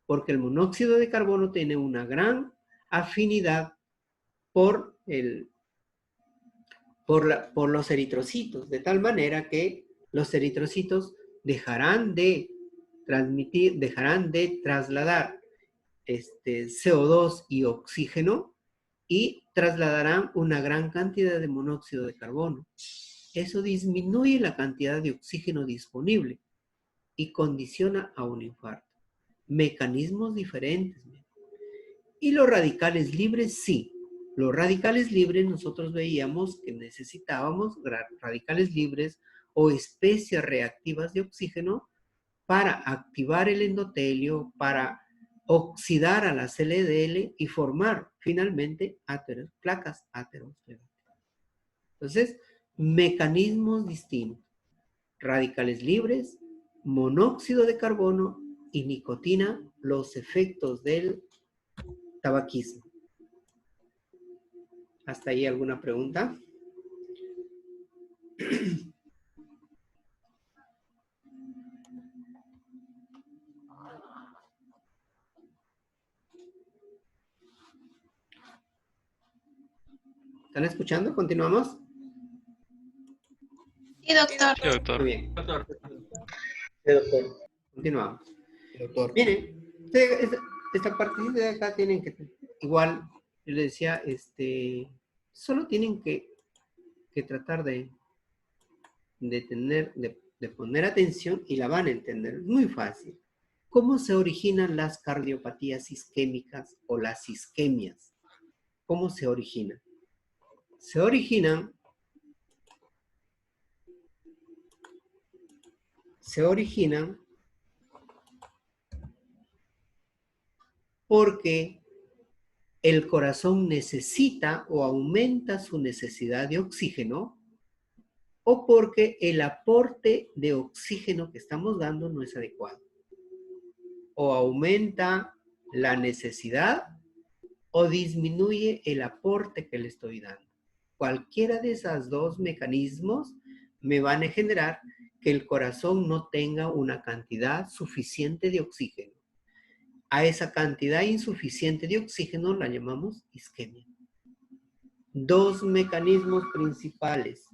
porque el monóxido de carbono tiene una gran afinidad por los eritrocitos, de tal manera que Los eritrocitos dejarán de transmitir, dejarán de trasladar CO2 y oxígeno y trasladarán una gran cantidad de monóxido de carbono. Eso disminuye la cantidad de oxígeno disponible y condiciona a un infarto. Mecanismos diferentes. Y los radicales libres, sí. Los radicales libres nosotros veíamos que necesitábamos radicales libres o especies reactivas de oxígeno para activar el endotelio, para oxidar a las LDL y formar finalmente placas ateroscleróticas. Entonces, mecanismos distintos. Radicales libres, monóxido de carbono y nicotina, los efectos del tabaquismo. ¿Hasta ahí alguna pregunta? ¿Están escuchando? ¿Continuamos? Sí, doctor. Sí, doctor. Muy bien. Sí, doctor. Continuamos. Sí, doctor. Miren, esta partida de acá tienen que, igual, yo les decía, solo tienen que tratar de poner atención y la van a entender. Es muy fácil. ¿Cómo se originan las cardiopatías isquémicas o las isquemias? ¿Cómo se originan? Se originan porque el corazón necesita o aumenta su necesidad de oxígeno o porque el aporte de oxígeno que estamos dando no es adecuado. O aumenta la necesidad o disminuye el aporte que le estoy dando. Cualquiera de esos dos mecanismos me van a generar que el corazón no tenga una cantidad suficiente de oxígeno. A esa cantidad insuficiente de oxígeno la llamamos isquemia. Dos mecanismos principales.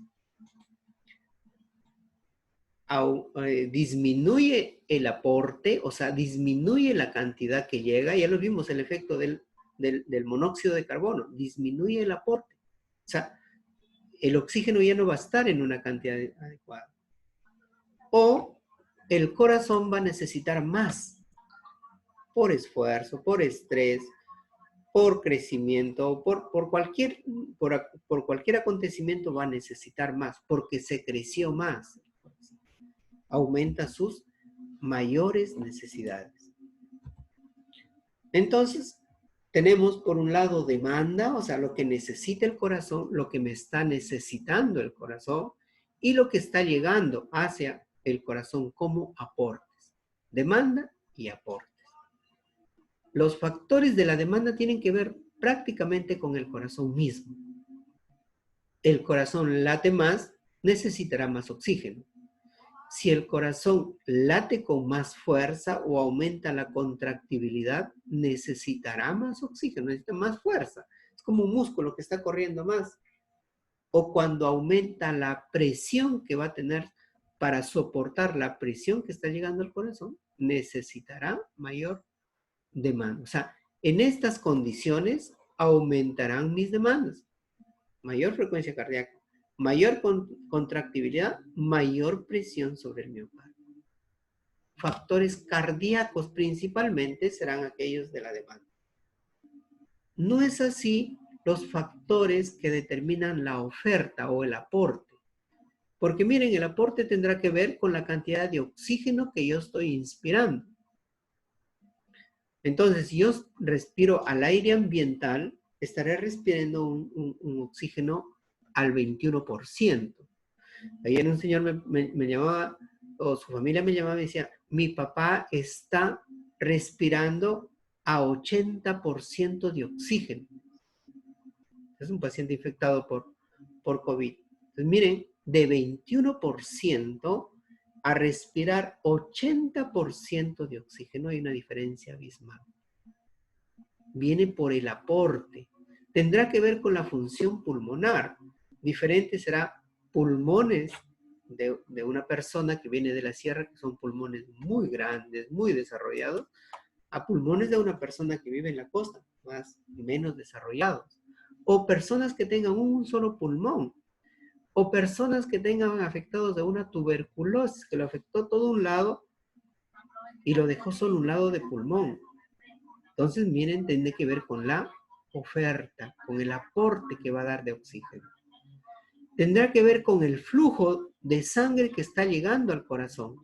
Disminuye el aporte, o sea, disminuye la cantidad que llega. Ya lo vimos, el efecto del monóxido de carbono. Disminuye el aporte. O sea, el oxígeno ya no va a estar en una cantidad adecuada. O el corazón va a necesitar más por esfuerzo, por estrés, por crecimiento, por cualquier acontecimiento va a necesitar más, porque se creció más. Aumenta sus mayores necesidades. Entonces, tenemos por un lado demanda, o sea, lo que necesita el corazón, lo que me está necesitando el corazón y lo que está llegando hacia el corazón como aportes. Demanda y aportes. Los factores de la demanda tienen que ver prácticamente con el corazón mismo. El corazón late más, necesitará más oxígeno. Si el corazón late con más fuerza o aumenta la contractibilidad, necesitará más oxígeno, necesita más fuerza. Es como un músculo que está corriendo más. O cuando aumenta la presión que va a tener para soportar la presión que está llegando al corazón, necesitará mayor demanda. O sea, en estas condiciones aumentarán mis demandas. Mayor frecuencia cardíaca, mayor contractibilidad, mayor presión sobre el miocardio. Factores cardíacos principalmente serán aquellos de la demanda. No es así los factores que determinan la oferta o el aporte. Porque miren, el aporte tendrá que ver con la cantidad de oxígeno que yo estoy inspirando. Entonces, si yo respiro al aire ambiental, estaré respirando un oxígeno al 21%. Ayer un señor me llamaba, o su familia me llamaba y decía, mi papá está respirando a 80% de oxígeno. Es un paciente infectado por COVID. Entonces, miren, de 21% a respirar 80% de oxígeno hay una diferencia abismal. Viene por el aporte. Tendrá que ver con la función pulmonar. Diferente será pulmones de una persona que viene de la sierra, que son pulmones muy grandes, muy desarrollados, a pulmones de una persona que vive en la costa, más menos desarrollados. O personas que tengan un solo pulmón, o personas que tengan afectados de una tuberculosis, que lo afectó todo un lado y lo dejó solo un lado de pulmón. Entonces, miren, tiene que ver con la oferta, con el aporte que va a dar de oxígeno. Tendrá que ver con el flujo de sangre que está llegando al corazón.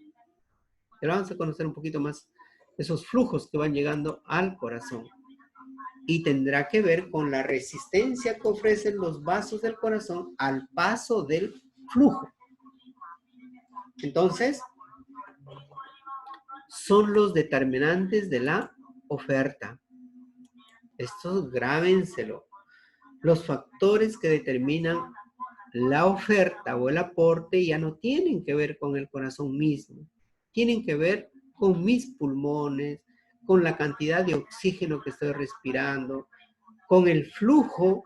Pero vamos a conocer un poquito más esos flujos que van llegando al corazón. Y tendrá que ver con la resistencia que ofrecen los vasos del corazón al paso del flujo. Entonces, son los determinantes de la oferta. Esto grábenselo. Los factores que determinan la oferta o el aporte ya no tienen que ver con el corazón mismo. Tienen que ver con mis pulmones, con la cantidad de oxígeno que estoy respirando, con el flujo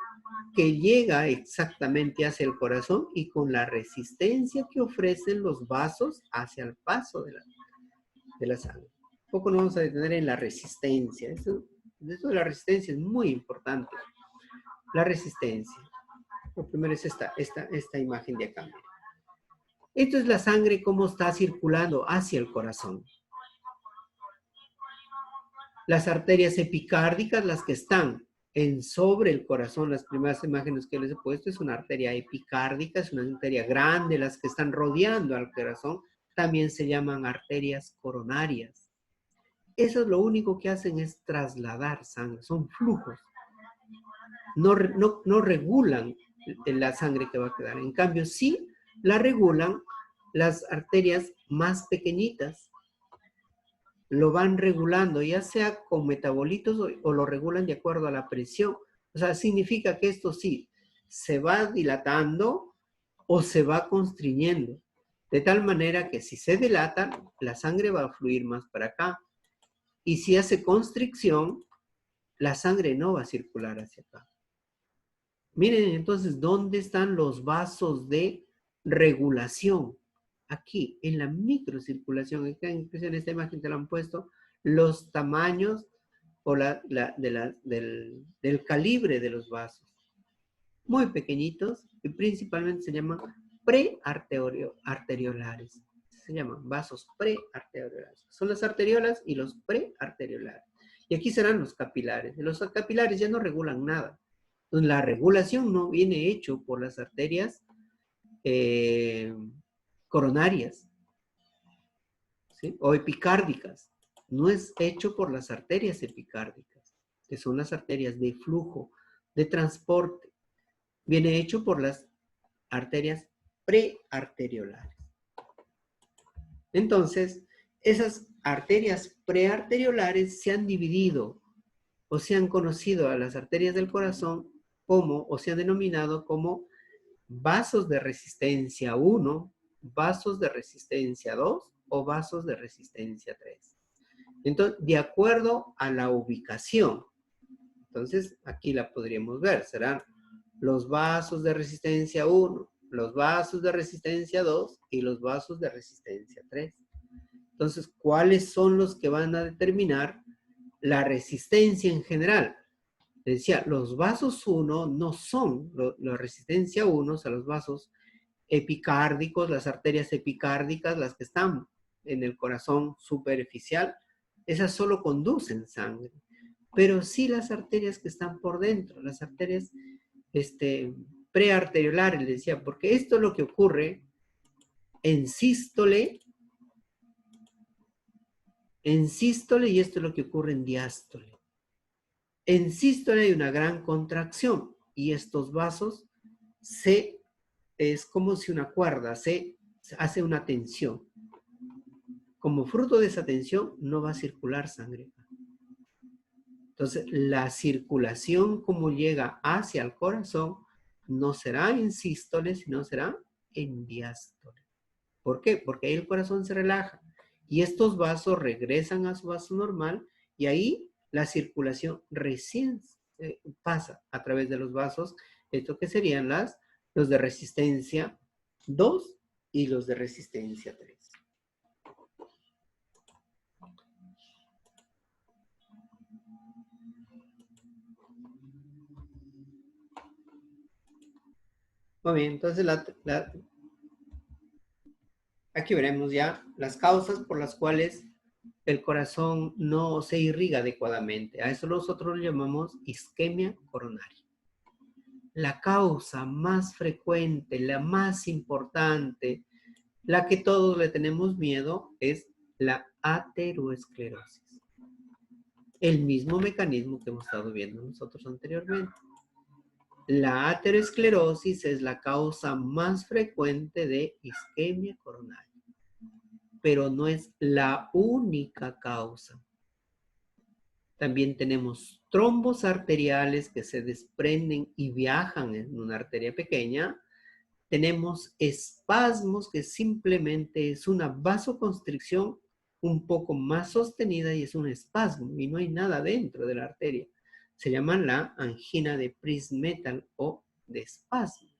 que llega exactamente hacia el corazón y con la resistencia que ofrecen los vasos hacia el paso de la sangre. Un poco nos vamos a detener en la resistencia. Esto de la resistencia es muy importante. La resistencia. Lo primero es esta imagen de acá. Esto es la sangre, cómo está circulando hacia el corazón. Las arterias epicárdicas, las que están sobre el corazón, las primeras imágenes que les he puesto, es una arteria epicárdica, es una arteria grande, las que están rodeando al corazón, también se llaman arterias coronarias. Eso es lo único que hacen es trasladar sangre, son flujos. No regulan la sangre que va a quedar. En cambio, sí la regulan las arterias más pequeñitas. Lo van regulando, ya sea con metabolitos o lo regulan de acuerdo a la presión. O sea, significa que esto sí se va dilatando o se va constriñendo. De tal manera que si se dilata, la sangre va a fluir más para acá. Y si hace constricción, la sangre no va a circular hacia acá. Miren entonces dónde están los vasos de regulación. Aquí, en la microcirculación. Incluso en esta imagen te lo han puesto los tamaños o del calibre de los vasos. Muy pequeñitos y principalmente se llaman prearteriolares. Se llaman vasos prearteriolares. Son las arteriolas y los prearteriolares. Y aquí serán los capilares. Los capilares ya no regulan nada. Entonces, la regulación no viene hecho por las arterias coronarias, ¿sí? O epicárdicas. No es hecho por las arterias epicárdicas, que son las arterias de flujo, de transporte. Viene hecho por las arterias prearteriolares. Entonces, esas arterias prearteriolares se han dividido o se han conocido a las arterias del corazón como, o se han denominado como vasos de resistencia 1, vasos de resistencia 2 o vasos de resistencia 3. Entonces, de acuerdo a la ubicación, entonces aquí la podríamos ver, serán los vasos de resistencia 1, los vasos de resistencia 2 y los vasos de resistencia 3. Entonces, ¿cuáles son los que van a determinar la resistencia en general? Decía, los vasos 1 no son la resistencia 1, o sea, los vasos epicárdicos, las arterias epicárdicas, las que están en el corazón superficial, esas solo conducen sangre. Pero sí las arterias que están por dentro, las arterias prearteriolares, les decía, porque esto es lo que ocurre en sístole, y esto es lo que ocurre en diástole. En sístole hay una gran contracción y estos vasos es como si una cuerda se hace una tensión. Como fruto de esa tensión no va a circular sangre. Entonces, la circulación como llega hacia el corazón no será en sístole, sino será en diástole. ¿Por qué? Porque ahí el corazón se relaja y estos vasos regresan a su vaso normal y ahí la circulación recién pasa a través de los vasos, esto que serían los de resistencia 2 y los de resistencia 3. Muy bien, entonces aquí veremos ya las causas por las cuales el corazón no se irriga adecuadamente. A eso nosotros lo llamamos isquemia coronaria. La causa más frecuente, la más importante, la que todos le tenemos miedo, es la ateroesclerosis. El mismo mecanismo que hemos estado viendo nosotros anteriormente. La ateroesclerosis es la causa más frecuente de isquemia coronaria, pero no es la única causa. También tenemos trombos arteriales que se desprenden y viajan en una arteria pequeña. Tenemos espasmos que simplemente es una vasoconstricción un poco más sostenida y es un espasmo y no hay nada dentro de la arteria. Se llama la angina de Prinzmetal o de espasmos.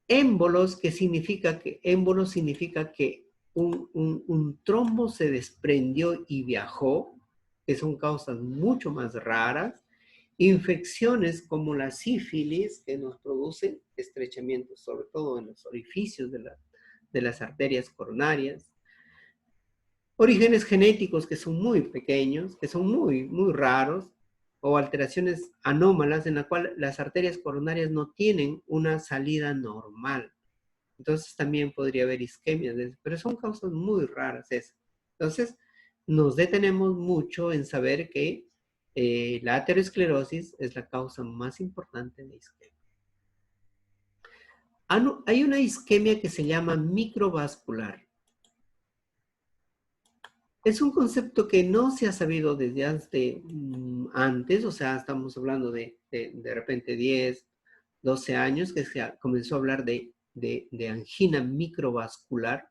Émbolos, émbolo significa que un trombo se desprendió y viajó, que son causas mucho más raras. Infecciones como la sífilis, que nos producen estrechamientos, sobre todo en los orificios de las arterias coronarias. Orígenes genéticos que son muy pequeños, que son muy raros, o alteraciones anómalas en la cual las arterias coronarias no tienen una salida normal. Entonces también podría haber isquemia, pero son causas muy raras esas. Entonces nos detenemos mucho en saber que la aterosclerosis es la causa más importante de isquemia. Hay una isquemia que se llama microvascular. Es un concepto que no se ha sabido desde antes, o sea, estamos hablando de repente 10, 12 años que se comenzó a hablar de angina microvascular.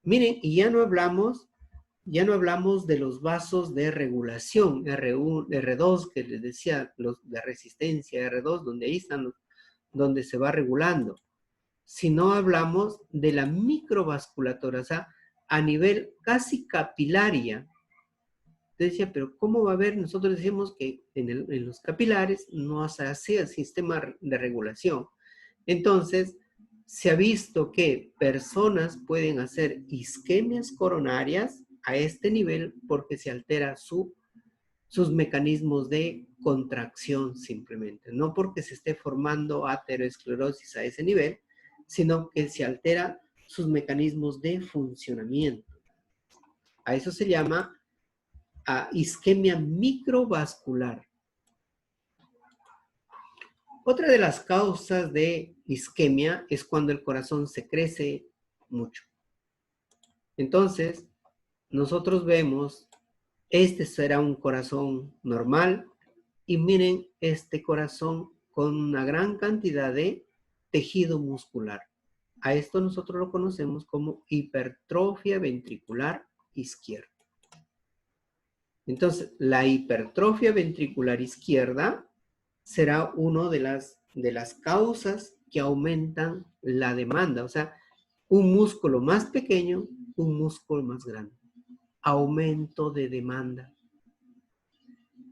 Miren, y ya no hablamos de los vasos de regulación, R1, R2, que les decía, los de resistencia, R2, donde ahí están donde se va regulando, sino hablamos de la microvasculatura, o sea, a nivel casi capilaria. Entonces decía, pero ¿cómo va a haber? Nosotros decimos que en los capilares no se hace el sistema de regulación. Entonces, se ha visto que personas pueden hacer isquemias coronarias a este nivel porque se altera sus mecanismos de contracción simplemente. No porque se esté formando ateroesclerosis a ese nivel, sino que se altera sus mecanismos de funcionamiento. A eso se llama isquemia microvascular. Otra de las causas de isquemia es cuando el corazón se crece mucho. Entonces, nosotros vemos, este será un corazón normal y miren este corazón con una gran cantidad de tejido muscular. A esto nosotros lo conocemos como hipertrofia ventricular izquierda. Entonces, la hipertrofia ventricular izquierda será una de las causas que aumentan la demanda. O sea, un músculo más pequeño, un músculo más grande. Aumento de demanda.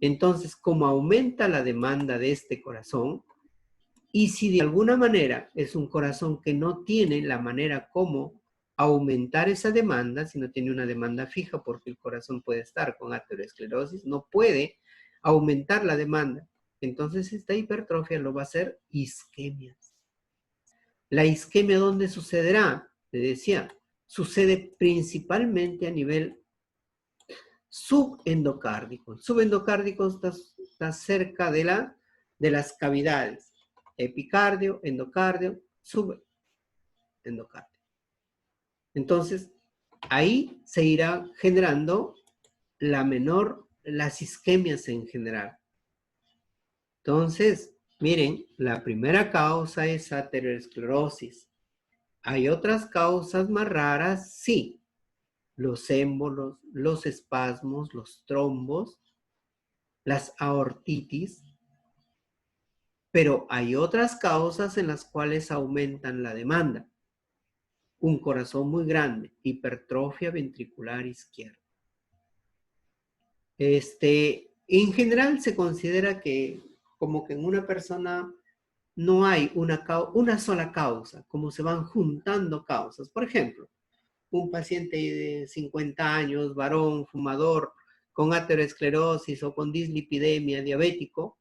Entonces, como aumenta la demanda de este corazón, y si de alguna manera es un corazón que no tiene la manera como aumentar esa demanda, si no tiene una demanda fija, porque el corazón puede estar con aterosclerosis, no puede aumentar la demanda. Entonces esta hipertrofia lo va a hacer isquemias. La isquemia, ¿dónde sucederá? Le decía, sucede principalmente a nivel subendocárdico. El subendocárdico está cerca de las cavidades. Epicardio, endocardio, subendocardio. Entonces, ahí se irá generando las isquemias en general. Entonces, miren, la primera causa es aterosclerosis. ¿Hay otras causas más raras? Sí. Los émbolos, los espasmos, los trombos, las aortitis. Pero hay otras causas en las cuales aumentan la demanda. un corazón muy grande, hipertrofia ventricular izquierda. En general se considera que como que en una persona no hay una sola causa, como se van juntando causas. Por ejemplo, un paciente de 50 años, varón, fumador, con aterosclerosis o con dislipidemia, diabético,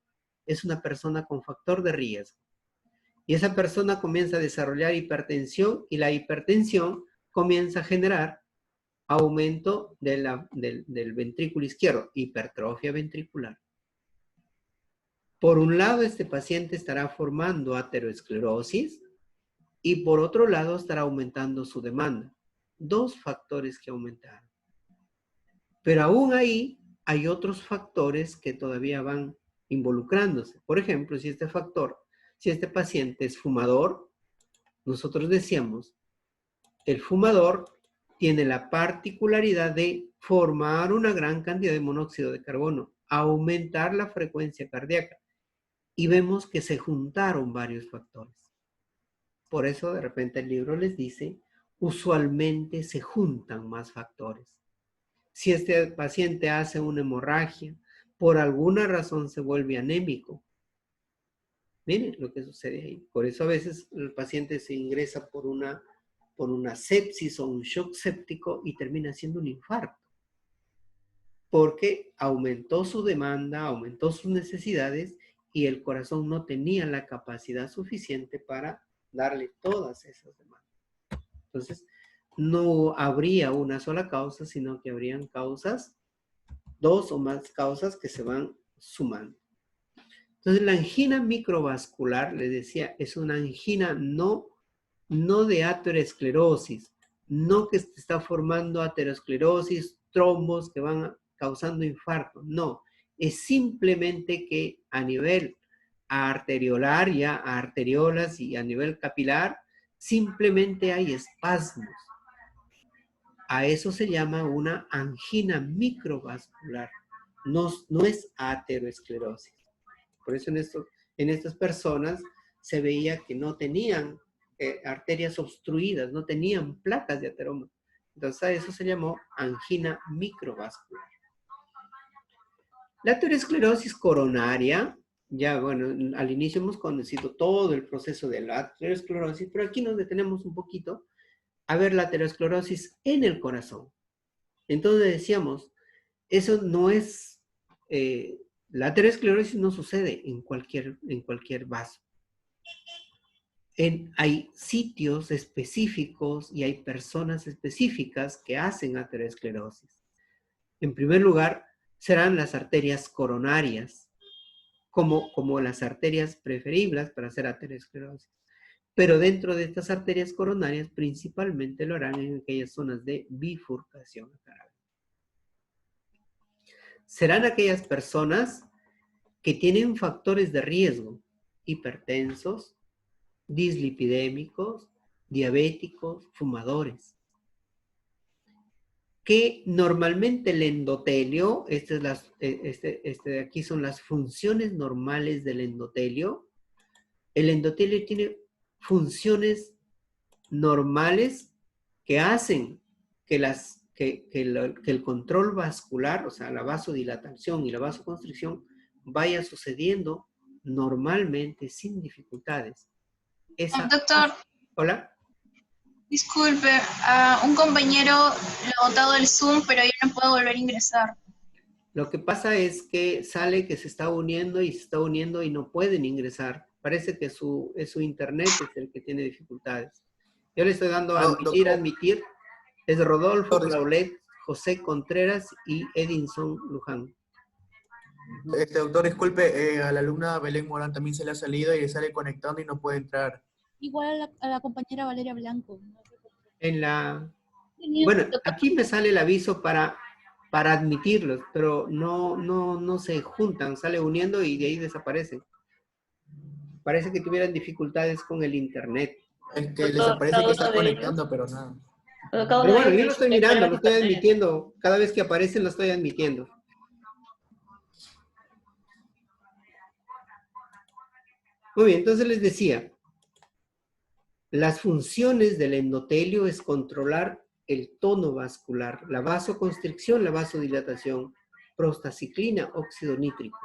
es una persona con factor de riesgo. Y esa persona comienza a desarrollar hipertensión y la hipertensión comienza a generar aumento del ventrículo izquierdo, hipertrofia ventricular. Por un lado, este paciente estará formando aterosclerosis y por otro lado estará aumentando su demanda. Dos factores que aumentaron. Pero aún ahí hay otros factores que todavía van involucrándose. Por ejemplo, si este paciente es fumador, nosotros decíamos, el fumador tiene la particularidad de formar una gran cantidad de monóxido de carbono, aumentar la frecuencia cardíaca. Y vemos que se juntaron varios factores. Por eso de repente el libro les dice, usualmente se juntan más factores. Si este paciente hace una hemorragia, por alguna razón se vuelve anémico. Miren lo que sucede ahí. Por eso a veces el paciente se ingresa por una sepsis o un shock séptico y termina siendo un infarto. Porque aumentó su demanda, aumentó sus necesidades y el corazón no tenía la capacidad suficiente para darle todas esas demandas. Entonces, no habría una sola causa, sino que habrían causas, dos o más causas que se van sumando. Entonces, la angina microvascular, les decía, es una angina no de aterosclerosis, no que se está formando aterosclerosis, trombos que van causando infarto, no. Es simplemente que a nivel arteriolar, ya a arteriolas y a nivel capilar, simplemente hay espasmos. A eso se llama una angina microvascular. No es aterosclerosis. Por eso en estas personas se veía que no tenían arterias obstruidas, no tenían placas de ateroma. Entonces a eso se llamó angina microvascular. La aterosclerosis coronaria, ya bueno, al inicio hemos conocido todo el proceso de la aterosclerosis, pero aquí nos detenemos un poquito a ver la aterosclerosis en el corazón. Entonces decíamos, eso no es, la aterosclerosis no sucede en cualquier vaso. Hay sitios específicos y hay personas específicas que hacen aterosclerosis. En primer lugar, serán las arterias coronarias, como las arterias preferibles para hacer aterosclerosis. Pero dentro de estas arterias coronarias, principalmente lo harán en aquellas zonas de bifurcación. Serán aquellas personas que tienen factores de riesgo, hipertensos, dislipidémicos, diabéticos, fumadores. Que normalmente el endotelio, de aquí son las funciones normales del endotelio. El endotelio tiene funciones normales que hacen que el control vascular, o sea, la vasodilatación y la vasoconstricción, vaya sucediendo normalmente sin dificultades. Doctor. Hola. Disculpe, un compañero le ha botado el Zoom, pero yo no puedo volver a ingresar. Lo que pasa es que sale que se está uniendo y no pueden ingresar. Parece que es su internet es el que tiene dificultades. Yo le estoy dando a admitir. Es Rodolfo Claulet, José Contreras y Edinson Luján. Doctor, disculpe, a la alumna Belén Morán también se le ha salido y le sale conectando y no puede entrar. Igual a la compañera Valeria Blanco. Bueno, aquí me sale el aviso para admitirlos, pero no se juntan, sale uniendo y de ahí desaparecen. Parece que tuvieran dificultades con el internet. Es que les aparece que está conectando, pero nada. Pero bueno, yo lo estoy mirando, lo estoy admitiendo. Cada vez que aparecen lo estoy admitiendo. Muy bien, entonces les decía. Las funciones del endotelio es controlar el tono vascular, la vasoconstricción, la vasodilatación, prostaciclina, óxido nítrico.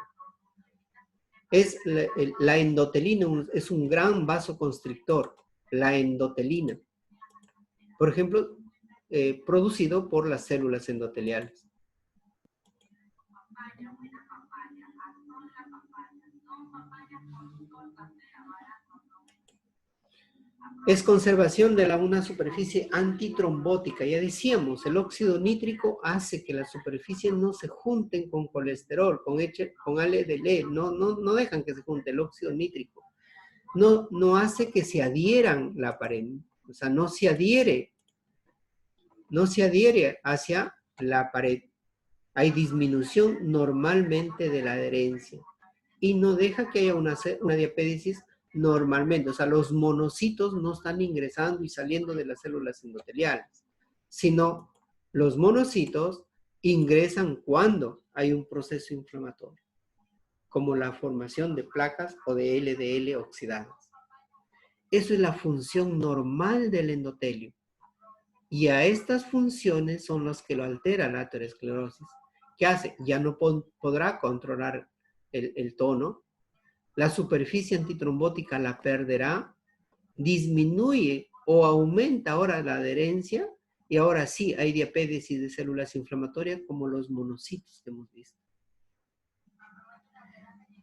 La endotelina es un gran vasoconstrictor, la endotelina. Por ejemplo, producido por las células endoteliales. Es conservación de una superficie antitrombótica. Ya decíamos, el óxido nítrico hace que las superficies no se junten con colesterol, con LDL, no dejan que se junte el óxido nítrico. No hace que se adhieran la pared, o sea, no se adhiere hacia la pared. Hay disminución normalmente de la adherencia y no deja que haya una diapédisis normalmente. O sea, los monocitos no están ingresando y saliendo de las células endoteliales, sino los monocitos ingresan cuando hay un proceso inflamatorio, como la formación de placas o de LDL oxidadas. Eso es la función normal del endotelio. Y a estas funciones son las que lo altera la aterosclerosis. ¿Qué hace? Ya no podrá controlar el tono. La superficie antitrombótica la perderá, disminuye o aumenta ahora la adherencia, y ahora sí hay diapédesis de células inflamatorias como los monocitos que hemos visto.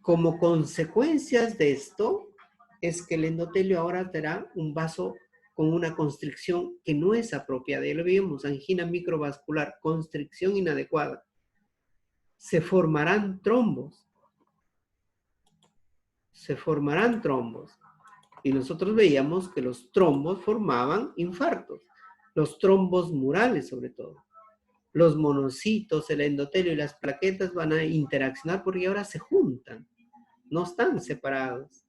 Como consecuencias de esto, es que el endotelio ahora tendrá un vaso con una constricción que no es apropiada. Ya lo vimos, angina microvascular, constricción inadecuada. Se formarán trombos. Y nosotros veíamos que los trombos formaban infartos. Los trombos murales, sobre todo. Los monocitos, el endotelio y las plaquetas van a interaccionar porque ahora se juntan. No están separados.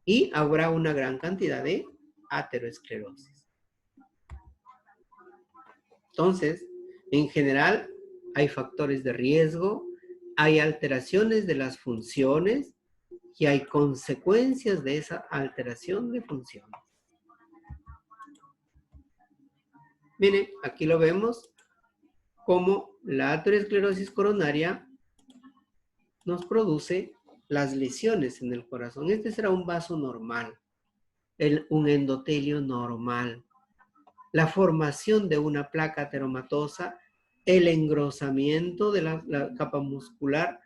Y habrá una gran cantidad de aterosclerosis. Entonces, en general, hay factores de riesgo, hay alteraciones de las funciones y hay consecuencias de esa alteración de funciones. Miren, aquí lo vemos como la aterosclerosis coronaria nos produce las lesiones en el corazón. Este será un vaso normal, un endotelio normal. La formación de una placa ateromatosa, el engrosamiento de la capa muscular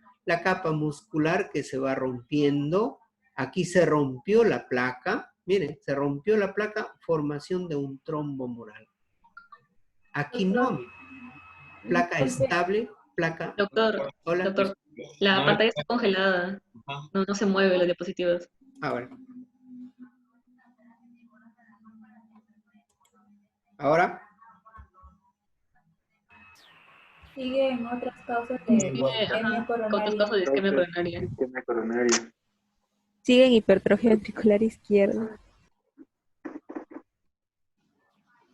que se va rompiendo. Aquí se rompió la placa, miren, se rompió la placa, formación de un trombo mural. Aquí no, placa estable, placa... Doctor, Hola. doctor, la pantalla está congelada, no se mueve los diapositivos. Ahora. ¿Ahora? Sigue en otras causas de isquemia Con otros casos de isquemia coronaria. Sigue en hipertrofia ventricular izquierda.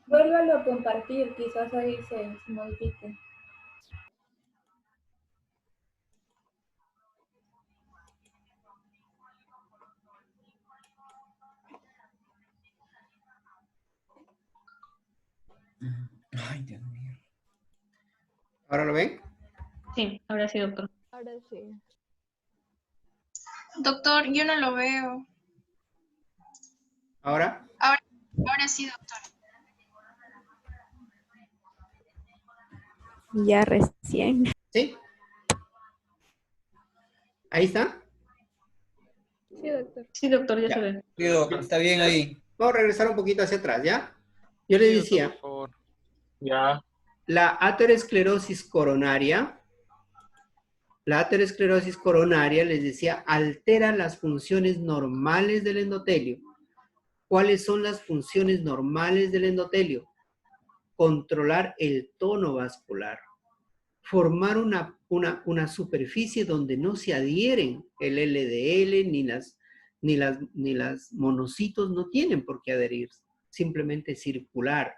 Vuélvalo a compartir, quizás ahí se modifique. Ay, Dios mío. ¿Ahora lo ven? Sí, ahora sí, doctor. Ahora sí. Doctor, yo no lo veo. ¿Ahora? Ahora sí, doctor. Ya recién. ¿Sí? ¿Ahí está? Sí, doctor. Sí, doctor, ya Ya. se ve. Sí, Doc, está bien ahí. Vamos a regresar un poquito hacia atrás, ¿ya? Yo les decía, Por favor. Ya. la aterosclerosis coronaria, les decía, altera las funciones normales del endotelio. ¿Cuáles son las funciones normales del endotelio? Controlar el tono vascular. Formar una superficie donde no se adhieren el LDL ni las monocitos, no tienen por qué adherirse, simplemente circular.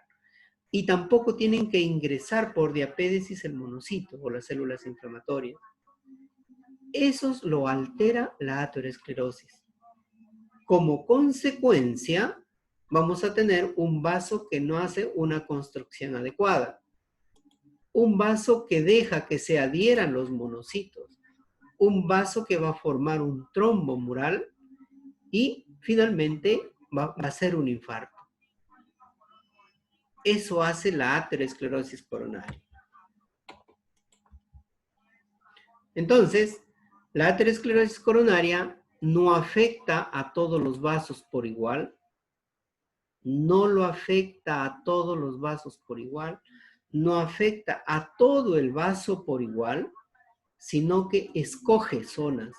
Y tampoco tienen que ingresar por diapédesis el monocito o las células inflamatorias. Eso lo altera la aterosclerosis. Como consecuencia, vamos a tener un vaso que no hace una construcción adecuada. Un vaso que deja que se adhieran los monocitos. Un vaso que va a formar un trombo mural y finalmente va a ser un infarto. Eso hace la aterosclerosis coronaria. Entonces, la aterosclerosis coronaria no afecta a todos los vasos por igual. No lo afecta a todos los vasos por igual. No afecta a todo el vaso por igual, sino que escoge zonas.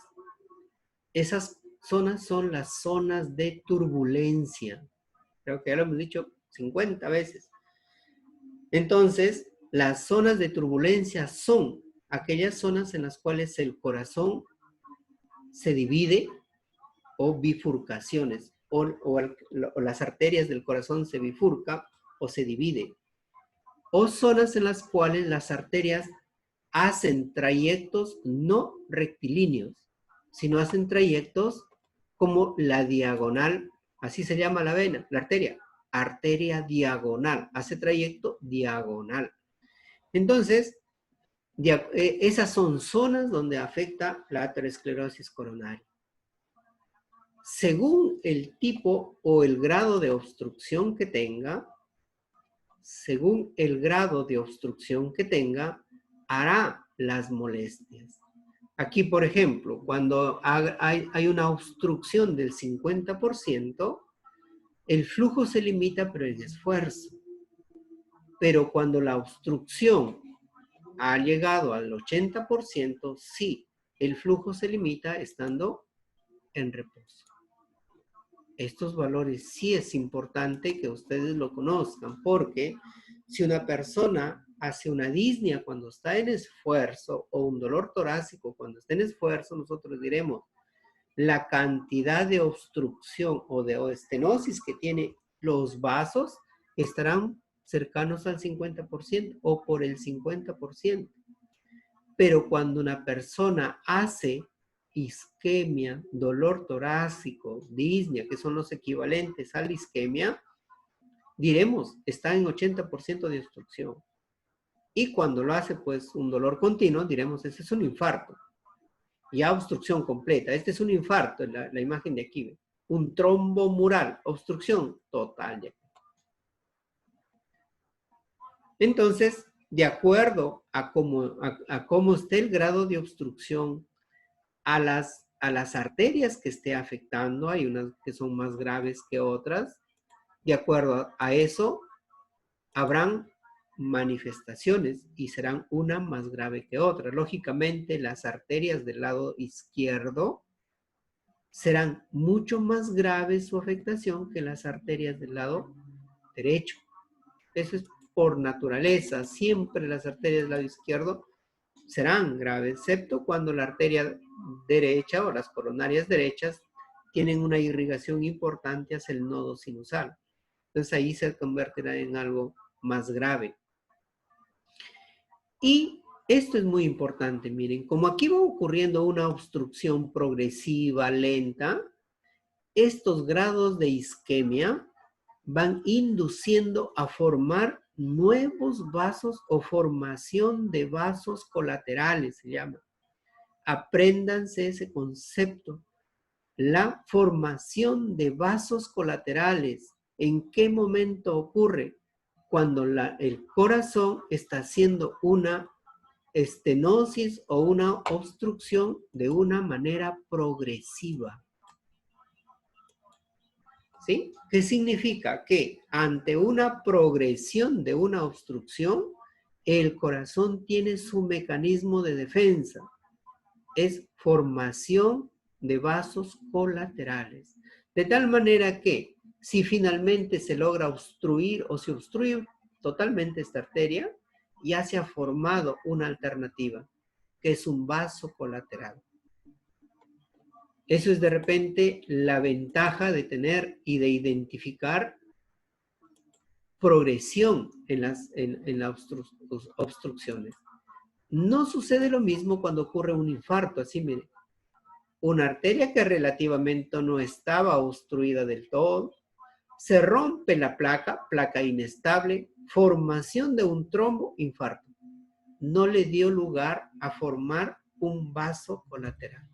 Esas zonas son las zonas de turbulencia. Creo que ya lo hemos dicho 50 veces. Entonces, las zonas de turbulencia son aquellas zonas en las cuales el corazón se divide o bifurcaciones, o las arterias del corazón se bifurcan o se dividen. O zonas en las cuales las arterias hacen trayectos no rectilíneos, sino hacen trayectos como la diagonal, así se llama la vena, la arteria diagonal, hace trayecto diagonal. Entonces, esas son zonas donde afecta la aterosclerosis coronaria. Según el tipo o el grado de obstrucción que tenga, hará las molestias. Aquí, por ejemplo, cuando hay una obstrucción del 50%, el flujo se limita, pero el esfuerzo. Pero cuando la obstrucción ha llegado al 80%, sí, el flujo se limita estando en reposo. Estos valores sí es importante que ustedes lo conozcan, porque si una persona hace una disnea cuando está en esfuerzo o un dolor torácico cuando está en esfuerzo, nosotros diremos la cantidad de obstrucción o de estenosis que tiene los vasos estarán cercanos al 50% o por el 50%. Pero cuando una persona hace isquemia, dolor torácico, disnea, que son los equivalentes a la isquemia, diremos, está en 80% de obstrucción. Y cuando lo hace, pues, un dolor continuo, diremos, ese es un infarto. Ya obstrucción completa. Este es un infarto, la imagen de aquí. Un trombo mural, obstrucción total. Ya. Entonces, de acuerdo a cómo esté el grado de obstrucción, a las arterias que esté afectando, hay unas que son más graves que otras, de acuerdo a eso, habrán manifestaciones y serán una más grave que otra. Lógicamente, las arterias del lado izquierdo serán mucho más graves su afectación que las arterias del lado derecho. Eso es por naturaleza. Siempre las arterias del lado izquierdo serán graves, excepto cuando la arteria derecha o las coronarias derechas tienen una irrigación importante hacia el nodo sinusal. Entonces ahí se convertirá en algo más grave. Y esto es muy importante, miren, como aquí va ocurriendo una obstrucción progresiva, lenta, estos grados de isquemia van induciendo a formar nuevos vasos o formación de vasos colaterales, se llama. Apréndanse ese concepto. La formación de vasos colaterales, ¿en qué momento ocurre? Cuando el corazón está haciendo una estenosis o una obstrucción de una manera progresiva. ¿Sí? ¿Qué significa? Que ante una progresión de una obstrucción, el corazón tiene su mecanismo de defensa. Es formación de vasos colaterales. De tal manera que si finalmente se logra obstruir o se obstruye totalmente esta arteria, ya se ha formado una alternativa, que es un vaso colateral. Eso es de repente la ventaja de tener y de identificar progresión en las obstrucciones. No sucede lo mismo cuando ocurre un infarto, así miren. Una arteria que relativamente no estaba obstruida del todo, Se rompe la placa, placa inestable, formación de un trombo, infarto. No le dio lugar a formar un vaso colateral.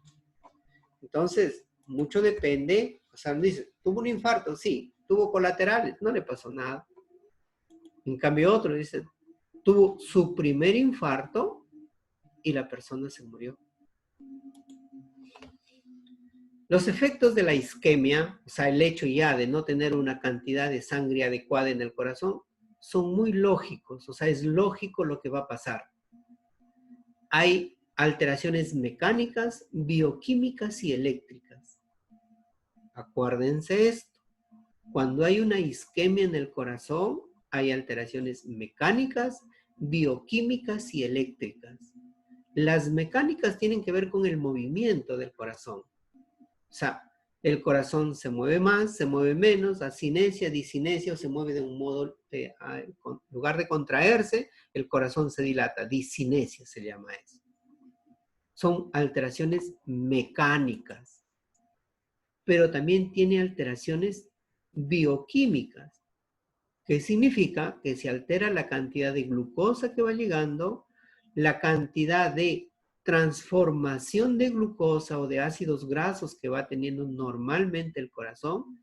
Entonces, mucho depende, o sea, dice, ¿tuvo un infarto? Sí. ¿Tuvo colaterales? No le pasó nada. En cambio otro dice, tuvo su primer infarto y la persona se murió. Los efectos de la isquemia, o sea, el hecho ya de no tener una cantidad de sangre adecuada en el corazón, son muy lógicos, o sea, es lógico lo que va a pasar. Hay alteraciones mecánicas, bioquímicas y eléctricas. Acuérdense esto, cuando hay una isquemia en el corazón, hay alteraciones mecánicas, bioquímicas y eléctricas. Las mecánicas tienen que ver con el movimiento del corazón. O sea, el corazón se mueve más, se mueve menos, asinesia, disinesia, o se mueve de un modo, en lugar de contraerse, el corazón se dilata, disinesia se llama eso. Son alteraciones mecánicas, pero también tiene alteraciones bioquímicas, que significa que se altera la cantidad de glucosa que va llegando, la cantidad de transformación de glucosa o de ácidos grasos que va teniendo normalmente el corazón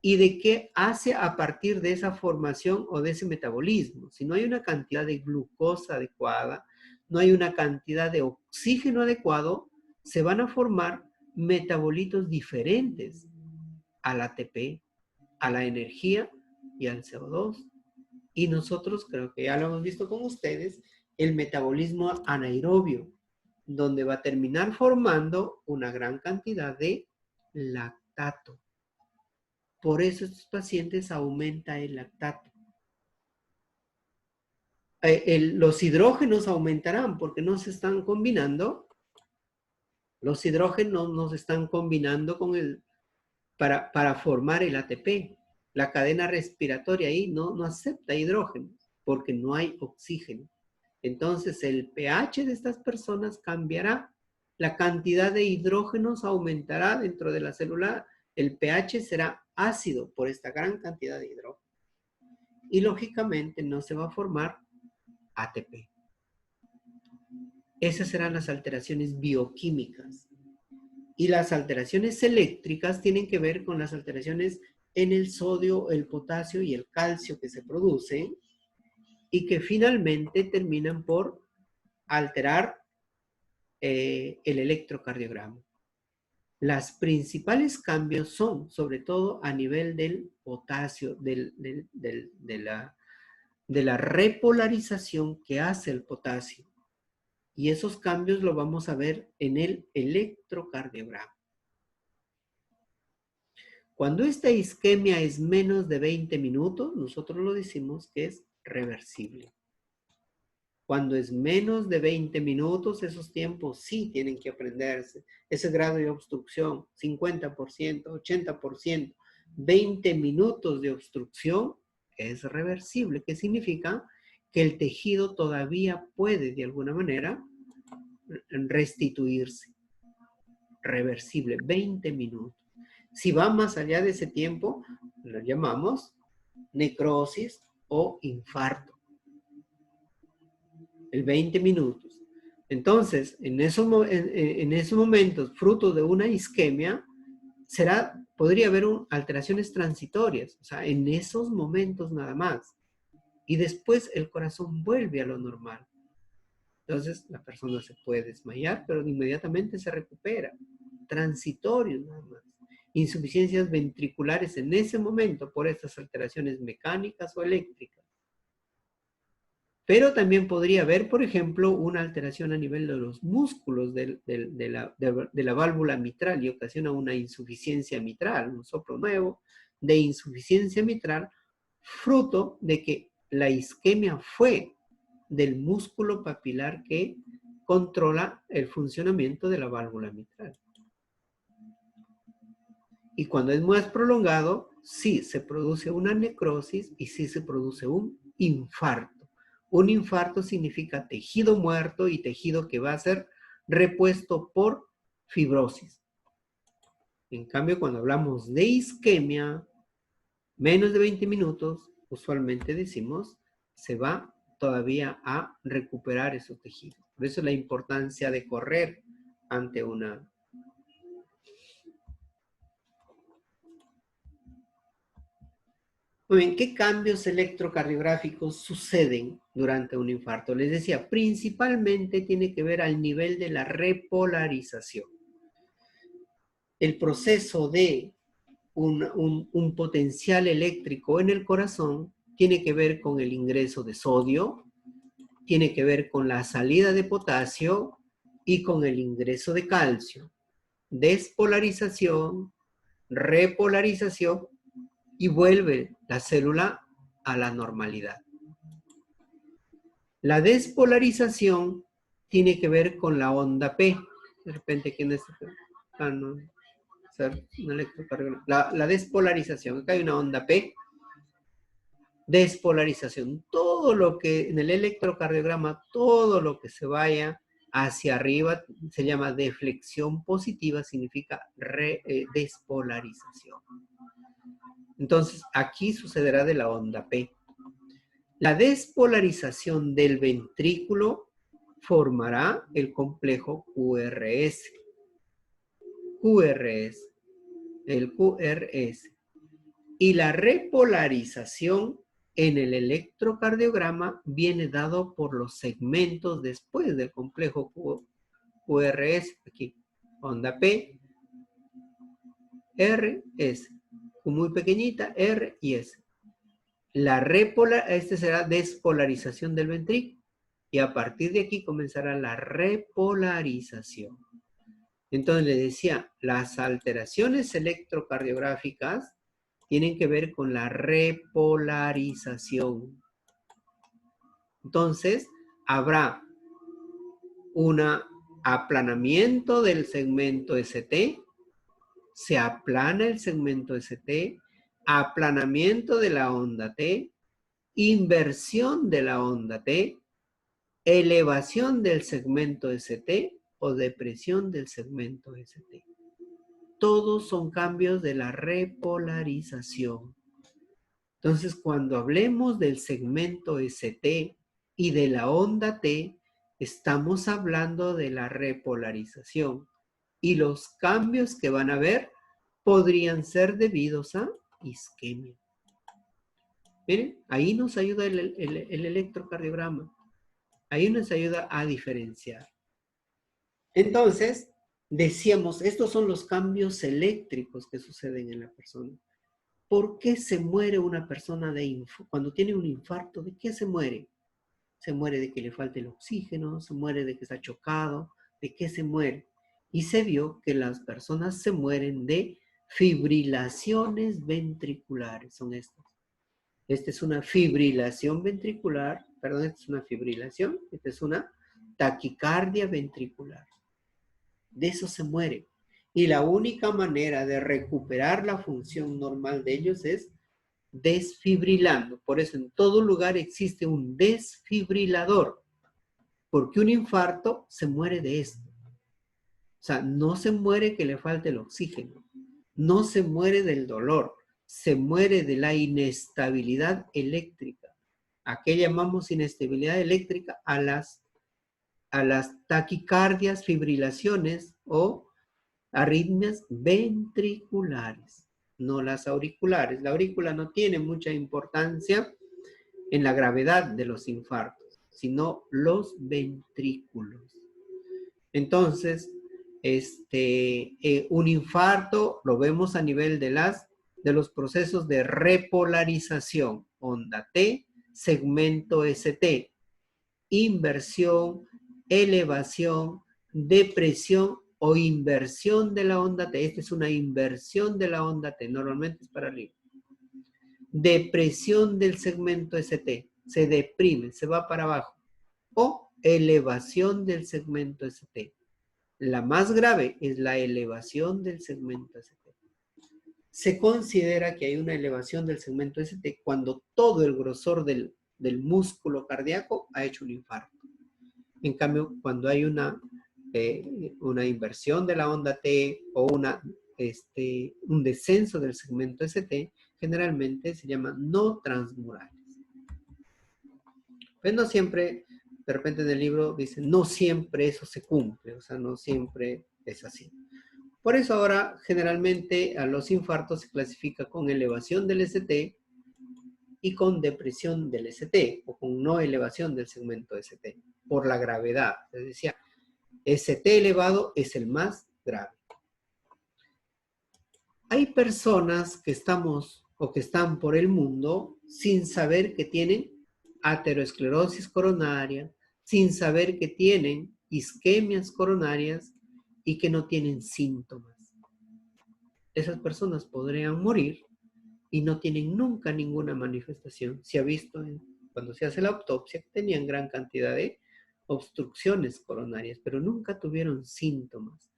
y de qué hace a partir de esa formación o de ese metabolismo. Si no hay una cantidad de glucosa adecuada, no hay una cantidad de oxígeno adecuado, se van a formar metabolitos diferentes al ATP, a la energía y al CO2. Y nosotros, creo que ya lo hemos visto con ustedes, el metabolismo anaerobio, donde va a terminar formando una gran cantidad de lactato. Por eso estos pacientes aumenta el lactato. Los hidrógenos aumentarán porque no se están combinando. Los hidrógenos no se están combinando con para formar el ATP. La cadena respiratoria ahí no acepta hidrógeno porque no hay oxígeno. Entonces el pH de estas personas cambiará, la cantidad de hidrógenos aumentará dentro de la célula, el pH será ácido por esta gran cantidad de hidrógeno. Y lógicamente no se va a formar ATP. Esas serán las alteraciones bioquímicas. Y las alteraciones eléctricas tienen que ver con las alteraciones en el sodio, el potasio y el calcio que se producen, y que finalmente terminan por alterar el electrocardiograma. Los principales cambios son, sobre todo, a nivel del potasio, de la repolarización que hace el potasio. Y esos cambios lo vamos a ver en el electrocardiograma. Cuando esta isquemia es menos de 20 minutos, nosotros lo decimos que es reversible. Cuando es menos de 20 minutos, esos tiempos sí tienen que aprenderse. Ese grado de obstrucción, 50%, 80%, 20 minutos de obstrucción es reversible. ¿Qué significa? Que el tejido todavía puede, de alguna manera, restituirse. Reversible, 20 minutos. Si va más allá de ese tiempo, lo llamamos necrosis o infarto. El 20 minutos. Entonces, en esos momentos, fruto de una isquemia, podría haber alteraciones transitorias, o sea, en esos momentos nada más. Y después el corazón vuelve a lo normal. Entonces, la persona se puede desmayar, pero inmediatamente se recupera. Transitorio nada más. Insuficiencias ventriculares en ese momento por estas alteraciones mecánicas o eléctricas. Pero también podría haber, por ejemplo, una alteración a nivel de los músculos de la válvula mitral y ocasiona una insuficiencia mitral, un soplo nuevo de insuficiencia mitral, fruto de que la isquemia fue del músculo papilar que controla el funcionamiento de la válvula mitral. Y cuando es más prolongado, sí se produce una necrosis y sí se produce un infarto. Un infarto significa tejido muerto y tejido que va a ser repuesto por fibrosis. En cambio, cuando hablamos de isquemia, Menos de 20 minutos, usualmente decimos, se va todavía a recuperar esos tejidos. Por eso la importancia de correr ante una... Muy bien, ¿qué cambios electrocardiográficos suceden durante un infarto? Les decía, principalmente tiene que ver al nivel de la repolarización. El proceso de un potencial eléctrico en el corazón tiene que ver con el ingreso de sodio, tiene que ver con la salida de potasio y con el ingreso de calcio. Despolarización, repolarización y vuelve la célula a la normalidad. La despolarización tiene que ver con la onda P. De repente, ¿quién es? Ah, no. La despolarización. Acá hay una onda P. Despolarización. Todo lo que en el electrocardiograma, todo lo que se vaya hacia arriba se llama deflexión positiva, significa despolarización. Entonces, aquí sucederá de la onda P. La despolarización del ventrículo formará el complejo QRS. El QRS. Y la repolarización en el electrocardiograma viene dado por los segmentos después del complejo QRS. Aquí, onda P, R, S. Muy pequeñita, R y S. Este será despolarización del ventrículo. Y a partir de aquí comenzará la repolarización. Entonces le decía, las alteraciones electrocardiográficas tienen que ver con la repolarización. Entonces, habrá un aplanamiento del segmento ST, se aplana el segmento ST, aplanamiento de la onda T, inversión de la onda T, elevación del segmento ST o depresión del segmento ST. Todos son cambios de la repolarización. Entonces, cuando hablemos del segmento ST y de la onda T, estamos hablando de la repolarización. Y los cambios que van a haber podrían ser debidos a isquemia. Miren, ahí nos ayuda el electrocardiograma. Ahí nos ayuda a diferenciar. Entonces, decíamos, estos son los cambios eléctricos que suceden en la persona. ¿Por qué se muere una persona cuando tiene un infarto? ¿De qué se muere? Se muere de que le falta el oxígeno, se muere de que está chocado. ¿De qué se muere? Y se vio que las personas se mueren de fibrilaciones ventriculares. Son estas. Esta es una fibrilación ventricular. Perdón, esta es una fibrilación. Esta es una taquicardia ventricular. De eso se muere. Y la única manera de recuperar la función normal de ellos es desfibrilando. Por eso en todo lugar existe un desfibrilador. Porque un infarto se muere de esto. O sea, no se muere que le falte el oxígeno. No se muere del dolor. Se muere de la inestabilidad eléctrica. ¿A qué llamamos inestabilidad eléctrica? A las taquicardias, fibrilaciones o arritmias ventriculares, no las auriculares. La aurícula no tiene mucha importancia en la gravedad de los infartos, sino los ventrículos. Entonces, un infarto lo vemos a nivel de los procesos de repolarización, onda T, segmento ST, inversión, elevación, depresión o inversión de la onda T. Esta es una inversión de la onda T, normalmente es para arriba. Depresión del segmento ST, se deprime, se va para abajo. O elevación del segmento ST. La más grave es la elevación del segmento ST. Se considera que hay una elevación del segmento ST cuando todo el grosor del músculo cardíaco ha hecho un infarto. En cambio, cuando hay una inversión de la onda T o un descenso del segmento ST, generalmente se llaman no transmurales. Pues no siempre, de repente en el libro dice, no siempre eso se cumple, o sea, no siempre es así. Por eso ahora generalmente a los infartos se clasifica con elevación del ST y con depresión del ST, o con no elevación del segmento ST, por la gravedad. Les decía, ST elevado es el más grave. Hay personas que estamos o que están por el mundo sin saber que tienen aterosclerosis coronaria, sin saber que tienen isquemias coronarias y que no tienen síntomas. Esas personas podrían morir y no tienen nunca ninguna manifestación. Se ha visto cuando se hace la autopsia que tenían gran cantidad de obstrucciones coronarias, pero nunca tuvieron síntomas.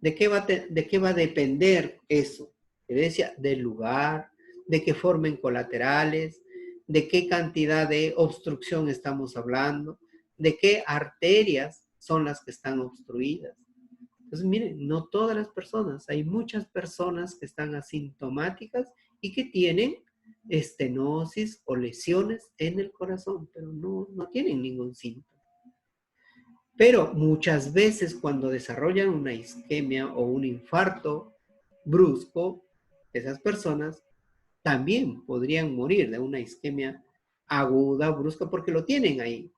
¿De qué va a depender eso? Yo decía, del lugar, de que formen colaterales, de qué cantidad de obstrucción estamos hablando, de qué arterias son las que están obstruidas. Entonces, miren, no todas las personas, hay muchas personas que están asintomáticas y que tienen estenosis o lesiones en el corazón, pero no tienen ningún síntoma. Pero muchas veces cuando desarrollan una isquemia o un infarto brusco, esas personas también podrían morir de una isquemia aguda, brusca, porque lo tienen ahí.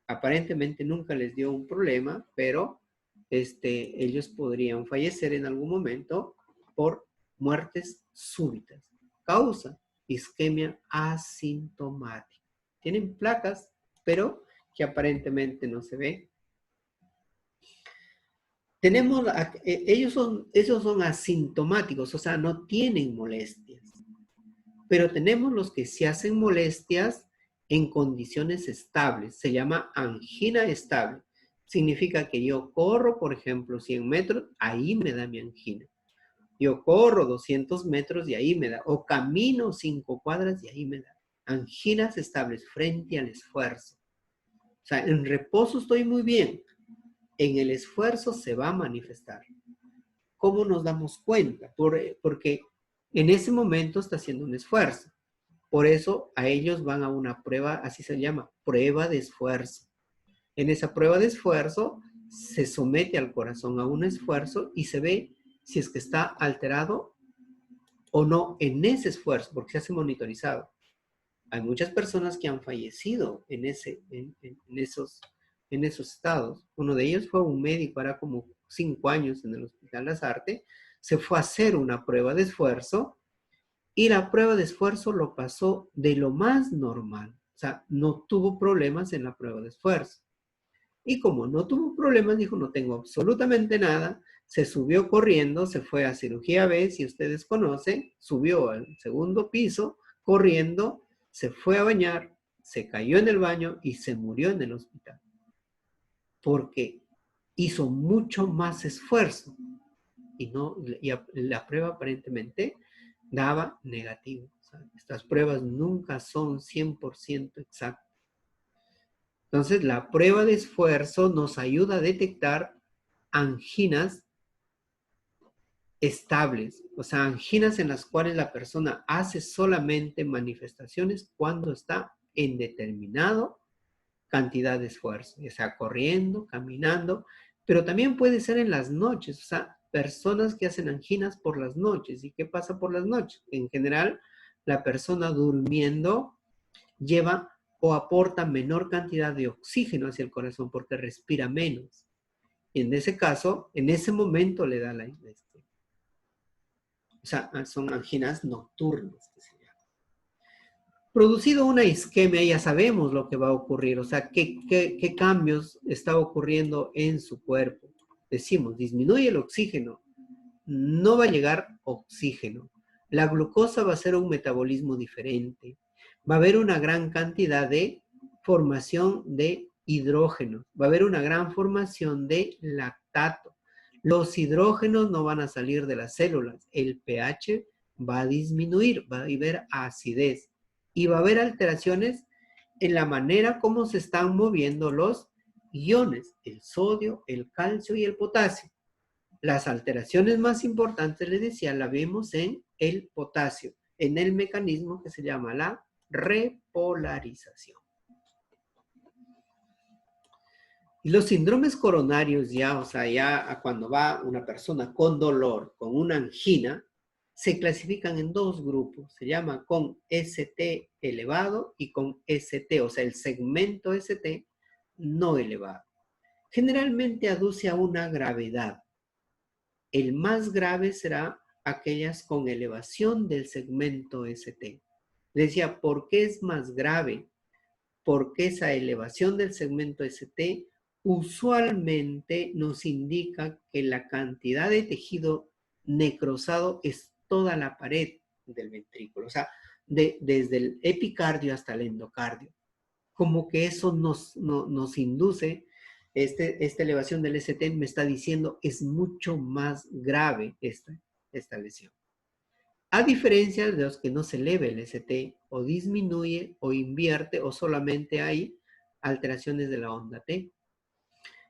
Aparentemente nunca les dio un problema, pero ellos podrían fallecer en algún momento por muertes súbitas. Causa isquemia asintomática. Tienen placas, pero que aparentemente no se ve. Tenemos, ellos son asintomáticos, o sea, no tienen molestias. Pero tenemos los que se hacen molestias en condiciones estables. Se llama angina estable. Significa que yo corro, por ejemplo, 100 metros, ahí me da mi angina. Yo corro 200 metros y ahí me da. O camino 5 cuadras y ahí me da. Anginas estables frente al esfuerzo. O sea, en reposo estoy muy bien. En el esfuerzo se va a manifestar. ¿Cómo nos damos cuenta? Porque en ese momento está haciendo un esfuerzo. Por eso a ellos van a una prueba, así se llama, prueba de esfuerzo. En esa prueba de esfuerzo se somete al corazón a un esfuerzo y se ve si es que está alterado o no en ese esfuerzo, porque se hace monitorizado. Hay muchas personas que han fallecido en esos estados. Uno de ellos fue un médico, era como 5 años en el Hospital Lasarte, se fue a hacer una prueba de esfuerzo y la prueba de esfuerzo lo pasó de lo más normal. O sea, no tuvo problemas en la prueba de esfuerzo. Y como no tuvo problemas, dijo, no tengo absolutamente nada, se subió corriendo, se fue a cirugía B, si ustedes conocen, subió al segundo piso, corriendo, se fue a bañar, se cayó en el baño y se murió en el hospital. Porque hizo mucho más esfuerzo y la prueba aparentemente daba negativo. O sea, estas pruebas nunca son 100% exactas. Entonces, la prueba de esfuerzo nos ayuda a detectar anginas estables, o sea, anginas en las cuales la persona hace solamente manifestaciones cuando está en determinado cantidad de esfuerzo, ya sea corriendo, caminando, pero también puede ser en las noches, o sea, personas que hacen anginas por las noches. ¿Y qué pasa por las noches? En general, la persona durmiendo lleva o aporta menor cantidad de oxígeno hacia el corazón porque respira menos. Y en ese caso, en ese momento le da o sea, son anginas nocturnas que se llaman. Producido una isquemia, ya sabemos lo que va a ocurrir, o sea, qué cambios está ocurriendo en su cuerpo. Decimos, disminuye el oxígeno, no va a llegar oxígeno. La glucosa va a ser un metabolismo diferente. Va a haber una gran cantidad de formación de hidrógeno. Va a haber una gran formación de lactato. Los hidrógenos no van a salir de las células. El pH va a disminuir, va a haber acidez. Y va a haber alteraciones en la manera como se están moviendo los iones, el sodio, el calcio y el potasio. Las alteraciones más importantes, les decía, la vemos en el potasio. en el mecanismo que se llama la repolarización. Y los síndromes coronarios ya, o sea, ya cuando va una persona con dolor, con una angina, se clasifican en dos grupos. Se llama con ST elevado y con ST, o sea, el segmento ST no elevado. Generalmente aduce a una gravedad. El más grave será aquellas con elevación del segmento ST. Decía, ¿por qué es más grave? Porque esa elevación del segmento ST usualmente nos indica que la cantidad de tejido necrosado es toda la pared del ventrículo, o sea, desde el epicardio hasta el endocardio. Como que eso nos induce, esta elevación del ST me está diciendo es mucho más grave esta lesión. A diferencia de los que no se eleva el ST, o disminuye, o invierte, o solamente hay alteraciones de la onda T.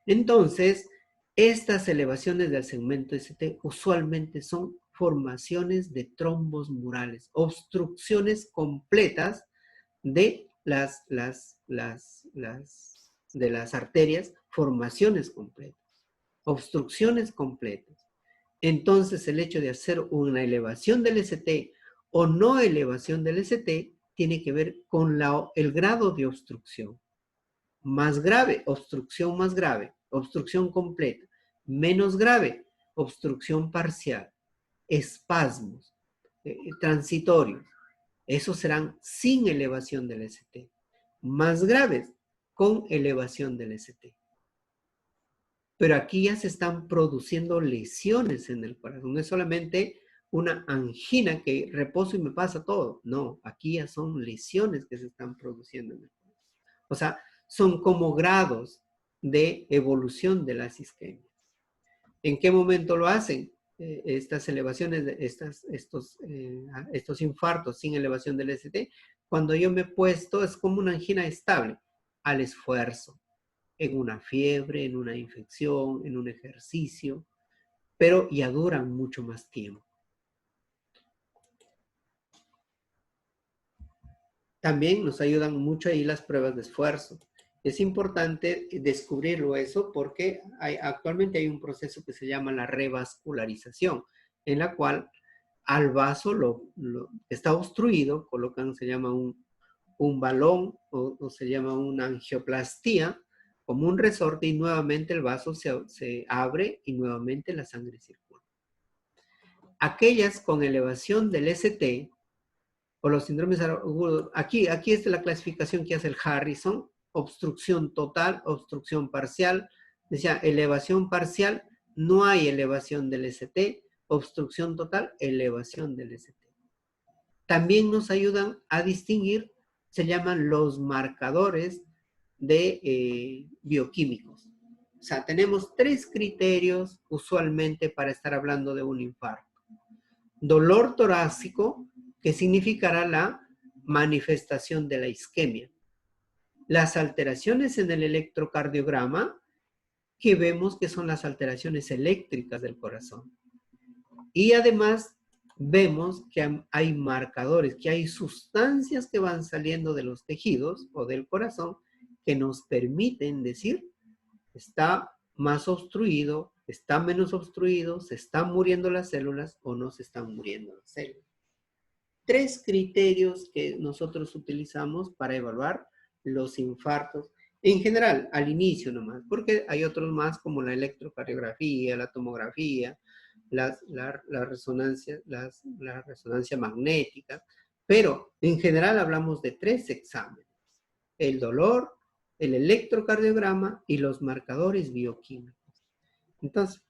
Entonces, estas elevaciones del segmento ST usualmente son formaciones de trombos murales, obstrucciones completas de las arterias, formaciones completas, obstrucciones completas. Entonces, el hecho de hacer una elevación del ST o no elevación del ST tiene que ver con el grado de obstrucción. Más grave, obstrucción más grave, obstrucción completa. Menos grave, obstrucción parcial, espasmos, transitorios. Esos serán sin elevación del ST. Más graves, con elevación del ST. Pero aquí ya se están produciendo lesiones en el corazón. No es solamente una angina que reposo y me pasa todo. No, aquí ya son lesiones que se están produciendo en el corazón. O sea, son como grados de evolución de las isquemias. ¿En qué momento lo hacen? Estas elevaciones, estos infartos sin elevación del ST, cuando yo me he puesto, es como una angina estable al esfuerzo, en una fiebre, en una infección, en un ejercicio, pero ya duran mucho más tiempo. También nos ayudan mucho ahí las pruebas de esfuerzo. Es importante descubrirlo eso porque actualmente hay un proceso que se llama la revascularización, en la cual al vaso está obstruido, colocan, se llama un balón o se llama una angioplastía, como un resorte y nuevamente el vaso se abre y nuevamente la sangre circula. Aquellas con elevación del ST o los síndromes agudos, aquí está la clasificación que hace el Harrison: obstrucción total, obstrucción parcial. Decía, elevación parcial, no hay elevación del ST, obstrucción total, elevación del ST. También nos ayudan a distinguir, se llaman los marcadores de bioquímicos. O sea, tenemos 3 criterios usualmente para estar hablando de un infarto. Dolor torácico, que significará la manifestación de la isquemia. Las alteraciones en el electrocardiograma, que vemos que son las alteraciones eléctricas del corazón. Y además vemos que hay marcadores, que hay sustancias que van saliendo de los tejidos o del corazón que nos permiten decir, está más obstruido, está menos obstruido, se están muriendo las células o no se están muriendo las células. 3 criterios que nosotros utilizamos para evaluar los infartos, en general, al inicio nomás, porque hay otros más como la electrocardiografía, la tomografía, la resonancia magnética, pero en general hablamos de 3 exámenes: el dolor, el electrocardiograma y los marcadores bioquímicos. Entonces,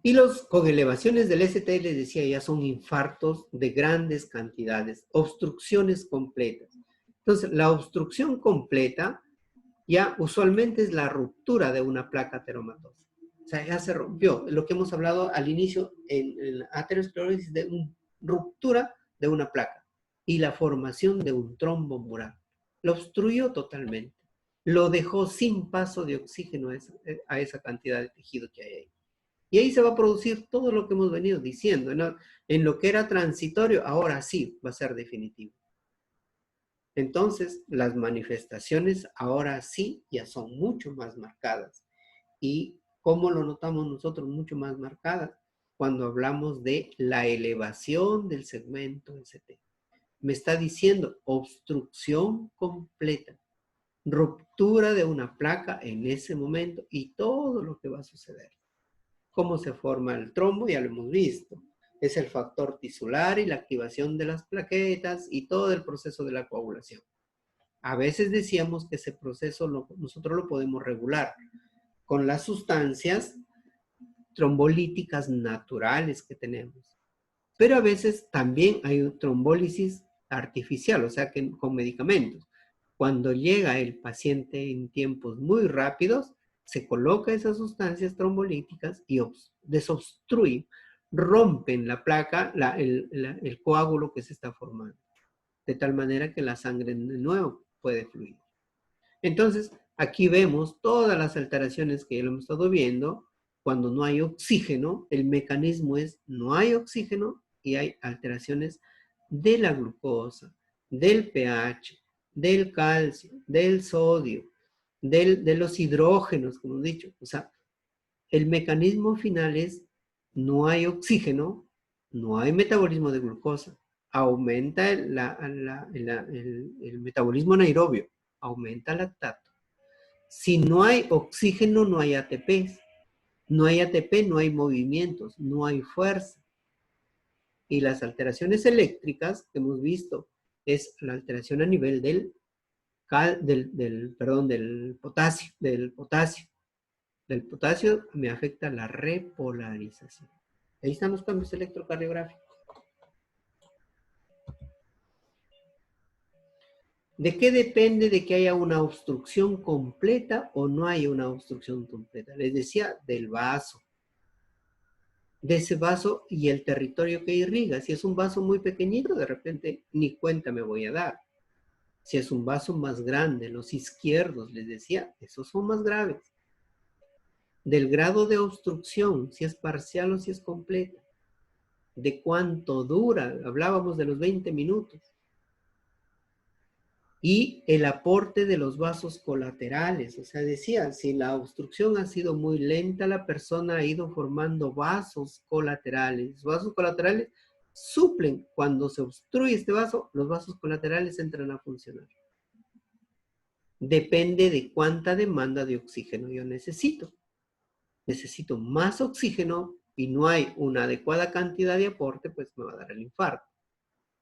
y los con elevaciones del ST, les decía, ya son infartos de grandes cantidades, obstrucciones completas. Entonces, la obstrucción completa ya usualmente es la ruptura de una placa ateromatosa. O sea, ya se rompió. Lo que hemos hablado al inicio en la aterosclerosis de una ruptura de una placa y la formación de un trombo mural. Lo obstruyó totalmente. Lo dejó sin paso de oxígeno a esa cantidad de tejido que hay ahí. Y ahí se va a producir todo lo que hemos venido diciendo, ¿no? En lo que era transitorio, ahora sí va a ser definitivo. Entonces, las manifestaciones ahora sí ya son mucho más marcadas. ¿Y cómo lo notamos nosotros mucho más marcadas? Cuando hablamos de la elevación del segmento ST. Me está diciendo obstrucción completa, ruptura de una placa en ese momento y todo lo que va a suceder. ¿Cómo se forma el trombo? Ya lo hemos visto. Es el factor tisular y la activación de las plaquetas y todo el proceso de la coagulación. A veces decíamos que ese proceso nosotros lo podemos regular con las sustancias trombolíticas naturales que tenemos. Pero a veces también hay trombólisis artificial, o sea, que con medicamentos. Cuando llega el paciente en tiempos muy rápidos, se coloca esas sustancias trombolíticas y desobstruyen, rompen la placa, el coágulo que se está formando, de tal manera que la sangre de nuevo puede fluir. Entonces, aquí vemos todas las alteraciones que ya lo hemos estado viendo. Cuando no hay oxígeno, el mecanismo es no hay oxígeno y hay alteraciones de la glucosa, del pH, del calcio, del sodio, de los hidrógenos, como he dicho. O sea, el mecanismo final es no hay oxígeno, no hay metabolismo de glucosa, aumenta el metabolismo anaerobio, aumenta el lactato. Si no hay oxígeno, no hay ATP. No hay ATP, no hay movimientos, no hay fuerza. Y las alteraciones eléctricas que hemos visto es la alteración a nivel del potasio. Del potasio me afecta la repolarización. Ahí están los cambios electrocardiográficos. ¿De qué depende de que haya una obstrucción completa o no haya una obstrucción completa? Les decía, del vaso. De ese vaso y el territorio que irriga. Si es un vaso muy pequeñito, de repente ni cuenta me voy a dar. Si es un vaso más grande, los izquierdos, les decía, esos son más graves. Del grado de obstrucción, si es parcial o si es completa. De cuánto dura, hablábamos de los 20 minutos. Y el aporte de los vasos colaterales, o sea, decía, si la obstrucción ha sido muy lenta, la persona ha ido formando vasos colaterales. Los vasos colaterales suplen, cuando se obstruye este vaso, los vasos colaterales entran a funcionar. Depende de cuánta demanda de oxígeno yo necesito. Necesito más oxígeno y no hay una adecuada cantidad de aporte, pues me va a dar el infarto.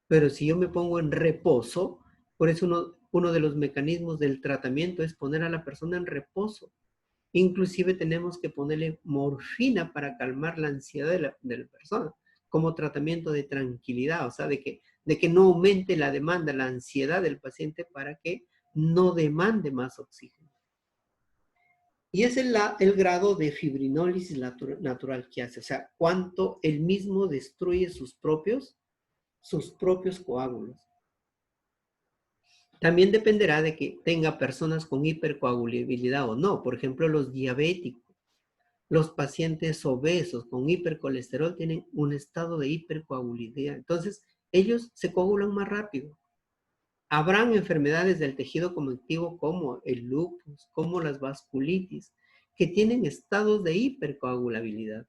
Pero si yo me pongo en reposo, por eso uno de los mecanismos del tratamiento es poner a la persona en reposo. Inclusive tenemos que ponerle morfina para calmar la ansiedad de la persona, como tratamiento de tranquilidad, o sea, de que no aumente la demanda, la ansiedad del paciente para que no demande más oxígeno. Y es el grado de fibrinólisis natural que hace, o sea, cuánto él mismo destruye sus propios coágulos. También dependerá de que tenga personas con hipercoagulabilidad o no. Por ejemplo, los diabéticos, los pacientes obesos con hipercolesterol tienen un estado de hipercoagulabilidad. Entonces, ellos se coagulan más rápido. Habrán enfermedades del tejido conectivo como el lupus, como las vasculitis, que tienen estados de hipercoagulabilidad.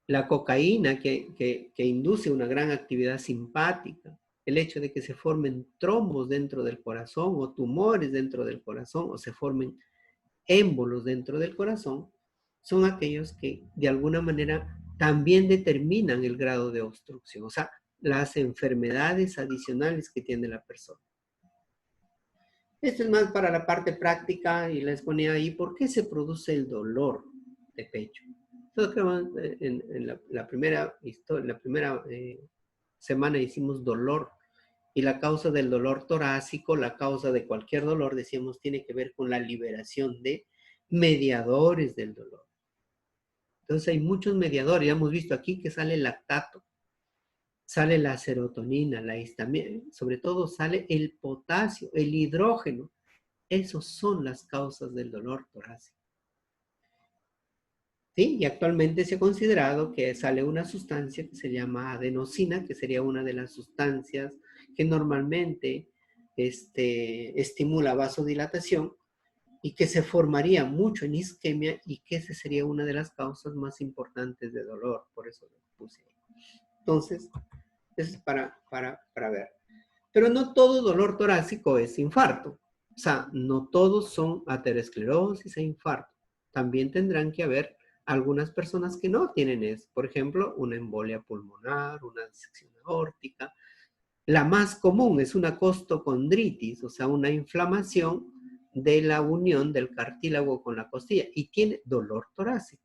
La cocaína que induce una gran actividad simpática, el hecho de que se formen trombos dentro del corazón o tumores dentro del corazón o se formen émbolos dentro del corazón, son aquellos que de alguna manera también determinan el grado de obstrucción, o sea, las enfermedades adicionales que tiene la persona. Esto es más para la parte práctica y les ponía ahí por qué se produce el dolor de pecho. Entonces, en la primera semana hicimos dolor y la causa del dolor torácico, la causa de cualquier dolor, decíamos, tiene que ver con la liberación de mediadores del dolor. Entonces hay muchos mediadores, ya hemos visto aquí que sale el lactato, sale la serotonina, la histamina, sobre todo sale el potasio, el hidrógeno. Esas son las causas del dolor torácico. ¿Sí? Y actualmente se ha considerado que sale una sustancia que se llama adenosina, que sería una de las sustancias que normalmente estimula vasodilatación y que se formaría mucho en isquemia y que esa sería una de las causas más importantes de dolor. Por eso lo puse ahí. Entonces, eso es para ver. Pero no todo dolor torácico es infarto. O sea, no todos son aterosclerosis e infarto. También tendrán que haber algunas personas que no tienen eso. Por ejemplo, una embolia pulmonar, una disección aórtica. La más común es una costocondritis, o sea, una inflamación de la unión del cartílago con la costilla y tiene dolor torácico.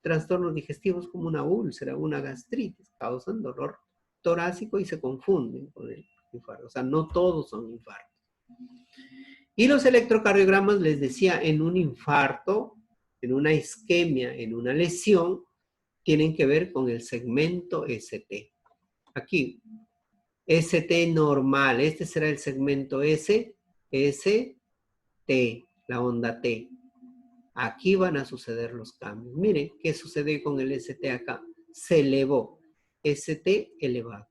Trastornos digestivos como una úlcera, una gastritis, causan dolor torácico y se confunden con el infarto. O sea, no todos son infartos. Y los electrocardiogramas, les decía, en un infarto, en una isquemia, en una lesión, tienen que ver con el segmento ST. Aquí, ST normal, este será el segmento ST, la onda T. Aquí van a suceder los cambios. Miren, ¿qué sucede con el ST acá? Se elevó. ST elevado.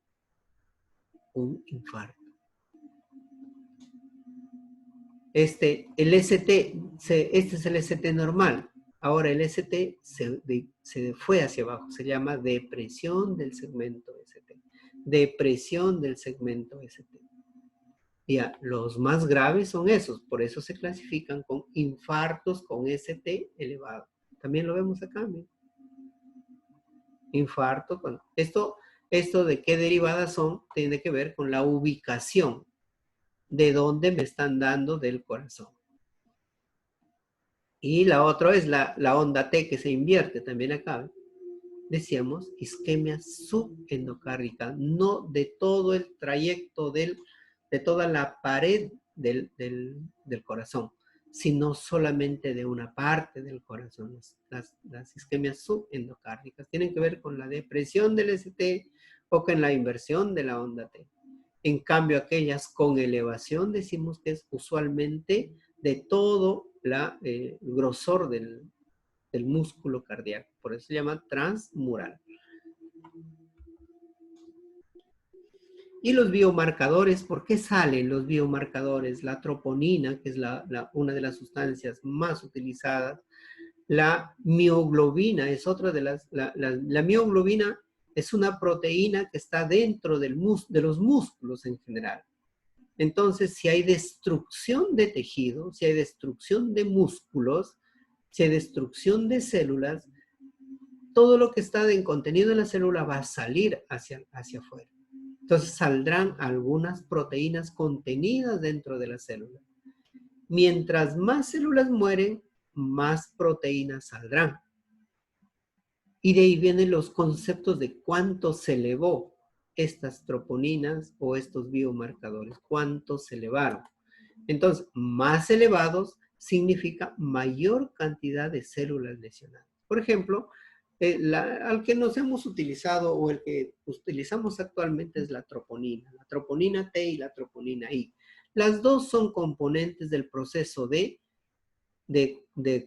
Un infarto. Este es el ST normal. Ahora el ST se fue hacia abajo. Se llama depresión del segmento ST. Depresión del segmento ST. Ya, los más graves son esos. Por eso se clasifican con infartos con ST elevado. También lo vemos acá. ¿Miren? Infarto. Esto de qué derivadas son, tiene que ver con la ubicación de dónde me están dando del corazón. Y la otra es la onda T que se invierte también acá. Decíamos isquemia subendocárdica, no de todo el trayecto de toda la pared del corazón, sino solamente de una parte del corazón. Las isquemias subendocárdicas tienen que ver con la depresión del ST o con la inversión de la onda T. En cambio, aquellas con elevación decimos que es usualmente de todo el grosor del músculo cardíaco. Por eso se llama transmural. Y los biomarcadores, ¿por qué salen los biomarcadores? La troponina, que es una de las sustancias más utilizadas. La mioglobina es otra de las... La mioglobina es una proteína que está dentro de los músculos en general. Entonces, si hay destrucción de tejido, si hay destrucción de músculos, si hay destrucción de células, todo lo que está contenido en la célula va a salir hacia afuera. Entonces saldrán algunas proteínas contenidas dentro de la célula. Mientras más células mueren, más proteínas saldrán. Y de ahí vienen los conceptos de cuánto se elevó estas troponinas o estos biomarcadores. ¿Cuánto se elevaron? Entonces, más elevados significa mayor cantidad de células lesionadas. Por ejemplo, al que nos hemos utilizado o el que utilizamos actualmente es la troponina T y la troponina I. Las dos son componentes del proceso de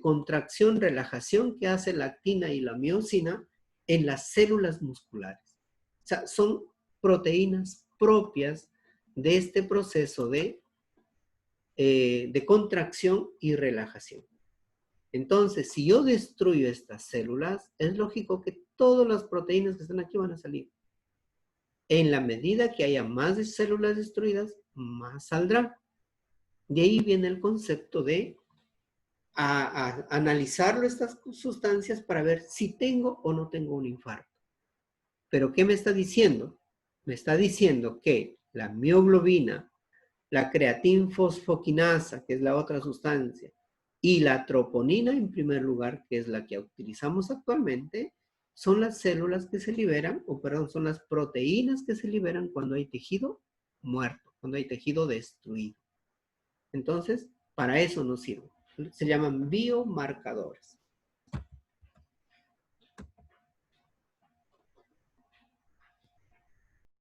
contracción, relajación que hace la actina y la miosina en las células musculares. O sea, son proteínas propias de este proceso de contracción y relajación. Entonces, si yo destruyo estas células, es lógico que todas las proteínas que están aquí van a salir. En la medida que haya más células destruidas, más saldrán. De ahí viene el concepto de analizarlo estas sustancias para ver si tengo o no tengo un infarto. ¿Pero qué me está diciendo? Me está diciendo que la mioglobina, la creatinfosfoquinasa, que es la otra sustancia, y la troponina en primer lugar, que es la que utilizamos actualmente, son las células que se liberan, son las proteínas que se liberan cuando hay tejido muerto, cuando hay tejido destruido. Entonces, para eso nos sirve. Se llaman biomarcadores.